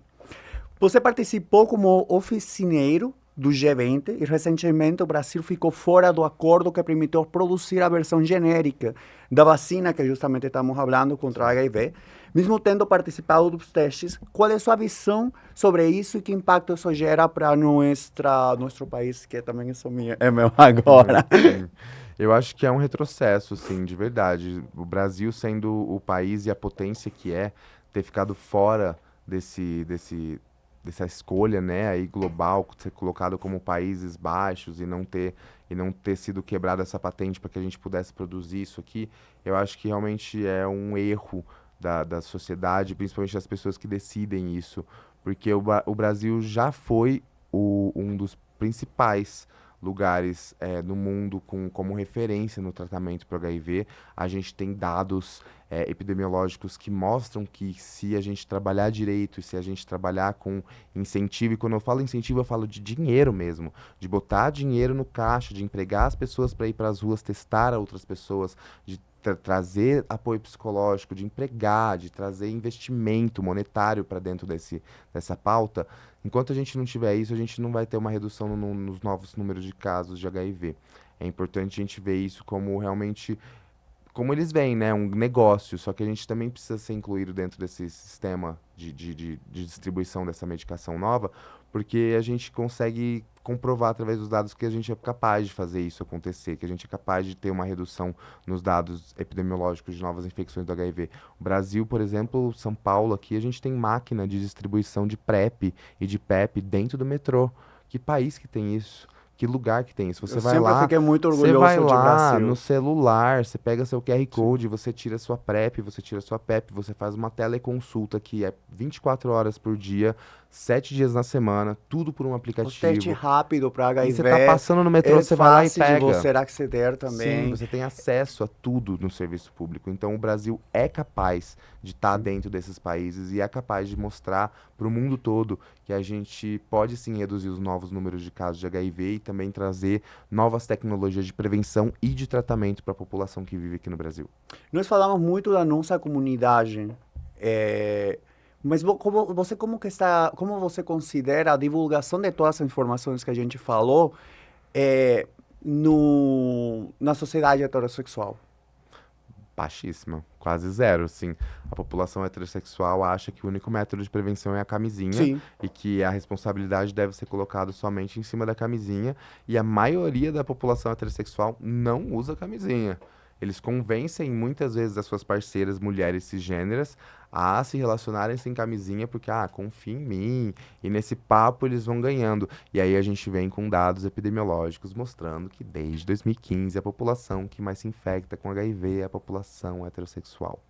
Você participou como oficineiro do G20 e recentemente o Brasil ficou fora do acordo que permitiu produzir a versão genérica da vacina que justamente estamos falando contra o HIV, mesmo tendo participado dos testes. Qual é a sua visão sobre isso e que impacto isso gera para nosso país, que também é meu agora? Sim. Eu acho que é um retrocesso, sim, de verdade. O Brasil sendo o país e a potência que é, ter ficado fora dessa escolha, né, aí global, ser colocado como Países Baixos e não ter sido quebrada essa patente para que a gente pudesse produzir isso aqui, eu acho que realmente é um erro da sociedade, principalmente das pessoas que decidem isso, porque o Brasil já foi um dos principais lugares no mundo como referência no tratamento para o HIV. A gente tem dados epidemiológicos que mostram que se a gente trabalhar direito e se a gente trabalhar com incentivo, e quando eu falo incentivo eu falo de dinheiro mesmo, de botar dinheiro no caixa, de empregar as pessoas para ir para as ruas testar outras pessoas, de trazer apoio psicológico, de empregar, de trazer investimento monetário para dentro dessa pauta. Enquanto a gente não tiver isso, a gente não vai ter uma redução nos novos números de casos de HIV. É importante a gente ver isso como realmente, como eles veem, né? Um negócio, só que a gente também precisa ser incluído dentro desse sistema de distribuição dessa medicação nova, porque a gente consegue comprovar através dos dados que a gente é capaz de fazer isso acontecer, que a gente é capaz de ter uma redução nos dados epidemiológicos de novas infecções do HIV. O Brasil, por exemplo, São Paulo, aqui a gente tem máquina de distribuição de PrEP e de PEP dentro do metrô. Que país que tem isso? Que lugar que tem isso? Eu sempre fiquei muito Você vai orgulhoso de lá Brasil. no celular, você pega seu QR Code, você tira sua PrEP, você tira sua PEP, você faz uma teleconsulta que é 24 horas por dia, 7 dias na semana, tudo por um O teste aplicativo. rápido para E você HIV tá passando no metrô, é você vai lá e fácil de pega. você aceder Sim, também. você tem acesso a tudo no serviço público. Então, o Brasil é capaz de estar dentro desses países e é capaz de mostrar para o mundo todo que a gente pode sim reduzir os novos números de casos de HIV e também trazer novas tecnologias de prevenção e de tratamento para a população que vive aqui no Brasil. Nós falamos muito da nossa comunidade, mas como você considera a divulgação de todas as informações que a gente falou na sociedade heterossexual? Baixíssima, quase zero, sim. A população heterossexual acha que o único método de prevenção é a camisinha Sim. e que a responsabilidade deve ser colocada somente em cima da camisinha, e a maioria da população heterossexual não usa camisinha. Eles convencem muitas vezes as suas parceiras mulheres cisgêneras a se relacionarem sem camisinha porque, confia em mim, e nesse papo eles vão ganhando. E aí a gente vem com dados epidemiológicos mostrando que desde 2015 a população que mais se infecta com HIV é a população heterossexual.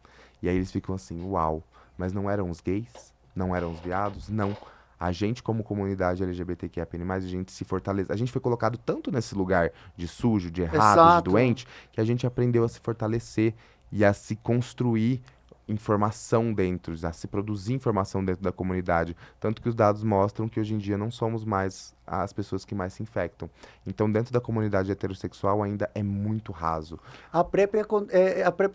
E aí eles ficam assim, uau, mas não eram os gays? Não eram os viados? Não. A gente, como comunidade LGBTQIA+, a gente se fortalece. A gente foi colocado tanto nesse lugar de sujo, de errado, de Exato. doente, que a gente aprendeu a se fortalecer e a se construir informação dentro, a se produzir informação dentro da comunidade. Tanto que os dados mostram que hoje em dia não somos mais as pessoas que mais se infectam. Então, dentro da comunidade heterossexual ainda é muito raso. A PrEP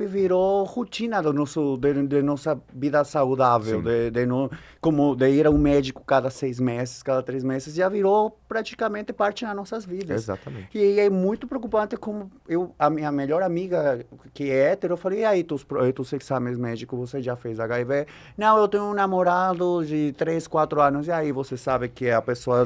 virou rotina de nossa vida saudável, Sim. como de ir a um médico cada 6 meses, cada 3 meses, já virou praticamente parte das nossas vidas. Exatamente. E é muito preocupante como a minha melhor amiga, que é hétero, eu falei, e aí, tus exames médicos, você já fez HIV? Não, eu tenho um namorado de 3, 4 anos, e aí você sabe que a pessoa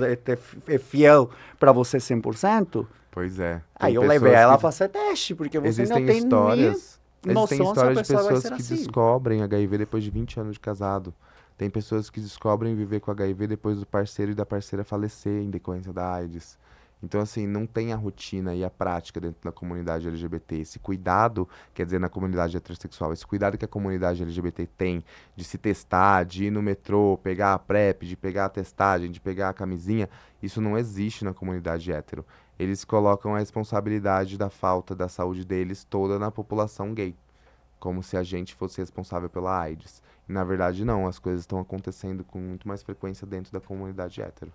é fiel para você 100%? Pois é. Aí Tem eu levei pessoas ela a que fazer teste, porque você existem não tem nem histórias noção se a de pessoa vai pessoas ser que assim. descobrem HIV depois de 20 anos de casado. Tem pessoas que descobrem viver com HIV depois do parceiro e da parceira falecer em decorrência da AIDS. Então, assim, não tem a rotina e a prática dentro da comunidade LGBT. Esse cuidado, quer dizer, na comunidade heterossexual, esse cuidado que a comunidade LGBT tem de se testar, de ir no metrô, pegar a PrEP, de pegar a testagem, de pegar a camisinha, isso não existe na comunidade hétero. Eles colocam a responsabilidade da falta da saúde deles toda na população gay, como se a gente fosse responsável pela AIDS. E, na verdade, não, as coisas estão acontecendo com muito mais frequência dentro da comunidade hétero.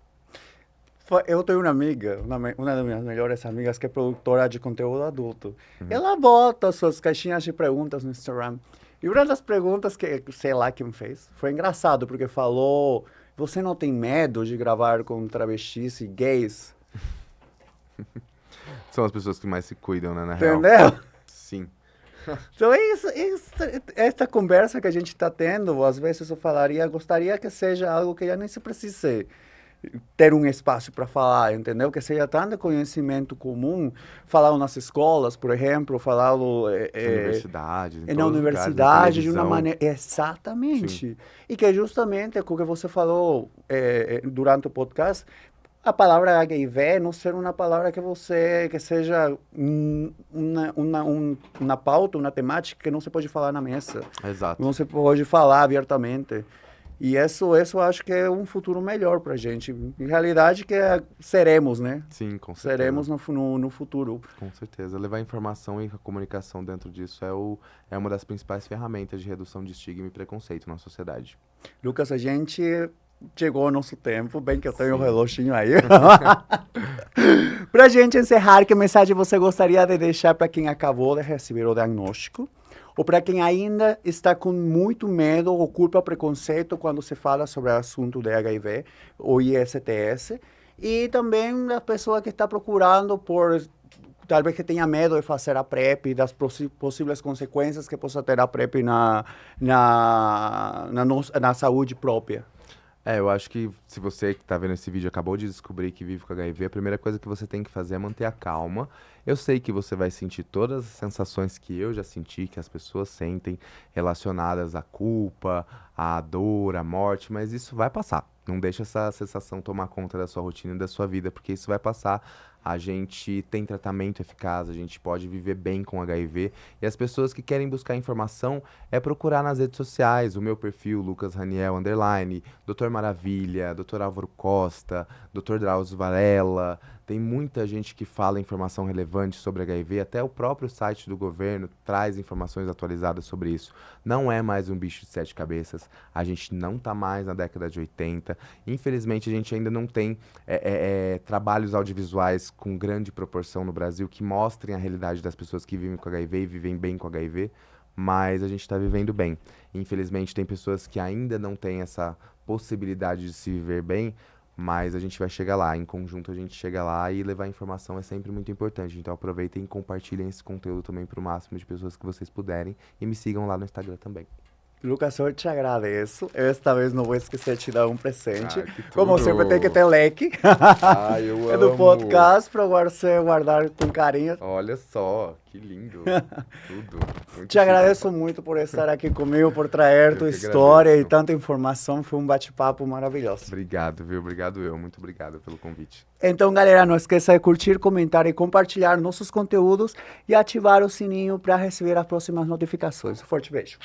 Eu tenho uma amiga, uma das minhas melhores amigas, que é produtora de conteúdo adulto. Uhum. Ela bota suas caixinhas de perguntas no Instagram. E uma das perguntas que, sei lá quem fez, foi engraçado, porque falou você não tem medo de gravar com travestis e gays? São as pessoas que mais se cuidam, né, na real. Entendeu? Sim. Então é isso, esta conversa que a gente está tendo, às vezes eu gostaria que seja algo que já nem se precise ter um espaço para falar, entendeu? Que seja tanto conhecimento comum, falá-lo nas escolas, por exemplo, falá-lo Universidades, na universidade, de uma maneira... Exatamente. Sim. E que justamente, o que você falou durante o podcast, a palavra HIV não ser uma palavra que seja uma pauta, uma temática que não se pode falar na mesa. Exato. Não se pode falar abertamente. E isso eu acho que é um futuro melhor para a gente. Em realidade, que seremos, né? Sim, com certeza. Seremos no futuro. Com certeza. Levar informação e a comunicação dentro disso é uma das principais ferramentas de redução de estigma e preconceito na sociedade. Lucas, a gente chegou ao nosso tempo, bem que eu tenho um reloginho aí. Para a gente encerrar, que mensagem você gostaria de deixar para quem acabou de receber o diagnóstico? Ou para quem ainda está com muito medo ou culpa preconceito quando se fala sobre o assunto de HIV ou ISTS. E também a pessoa que está procurando por, talvez que tenha medo de fazer a PrEP, das possíveis consequências que possa ter a PrEP na saúde própria. Eu acho que se você que está vendo esse vídeo acabou de descobrir que vive com HIV, a primeira coisa que você tem que fazer é manter a calma. Eu sei que você vai sentir todas as sensações que eu já senti, que as pessoas sentem relacionadas à culpa, à dor, à morte, mas isso vai passar. Não deixa essa sensação tomar conta da sua rotina e da sua vida, porque isso vai passar. A gente tem tratamento eficaz, a gente pode viver bem com HIV. E as pessoas que querem buscar informação é procurar nas redes sociais, o meu perfil, Lucas Raniel, _, Dr. Maravilha, Dr. Álvaro Costa, Dr. Drauzio Varela. Tem muita gente que fala informação relevante sobre HIV, até o próprio site do governo traz informações atualizadas sobre isso. Não é mais um bicho de 7 cabeças, a gente não está mais na década de 80. Infelizmente, a gente ainda não tem trabalhos audiovisuais com grande proporção no Brasil que mostrem a realidade das pessoas que vivem com HIV e vivem bem com HIV, mas a gente está vivendo bem. Infelizmente, tem pessoas que ainda não têm essa possibilidade de se viver bem, mas a gente vai chegar lá, em conjunto a gente chega lá, e levar informação é sempre muito importante. Então aproveitem e compartilhem esse conteúdo também para o máximo de pessoas que vocês puderem, e me sigam lá no Instagram também. Lucas, eu te agradeço. Esta vez não vou esquecer de te dar um presente. Que tudo. Como sempre, tem que ter leque. Eu É do amo. podcast para você guardar com carinho. Olha só, que lindo. Tudo. Muito Te agradeço muito por estar aqui comigo, por trazer tua que história agradeço. e tanta informação. Foi um bate-papo maravilhoso. Obrigado, viu? Obrigado eu. Muito obrigado pelo convite. Então, galera, não esqueça de curtir, comentar e compartilhar nossos conteúdos e ativar o sininho para receber as próximas notificações. Um forte beijo.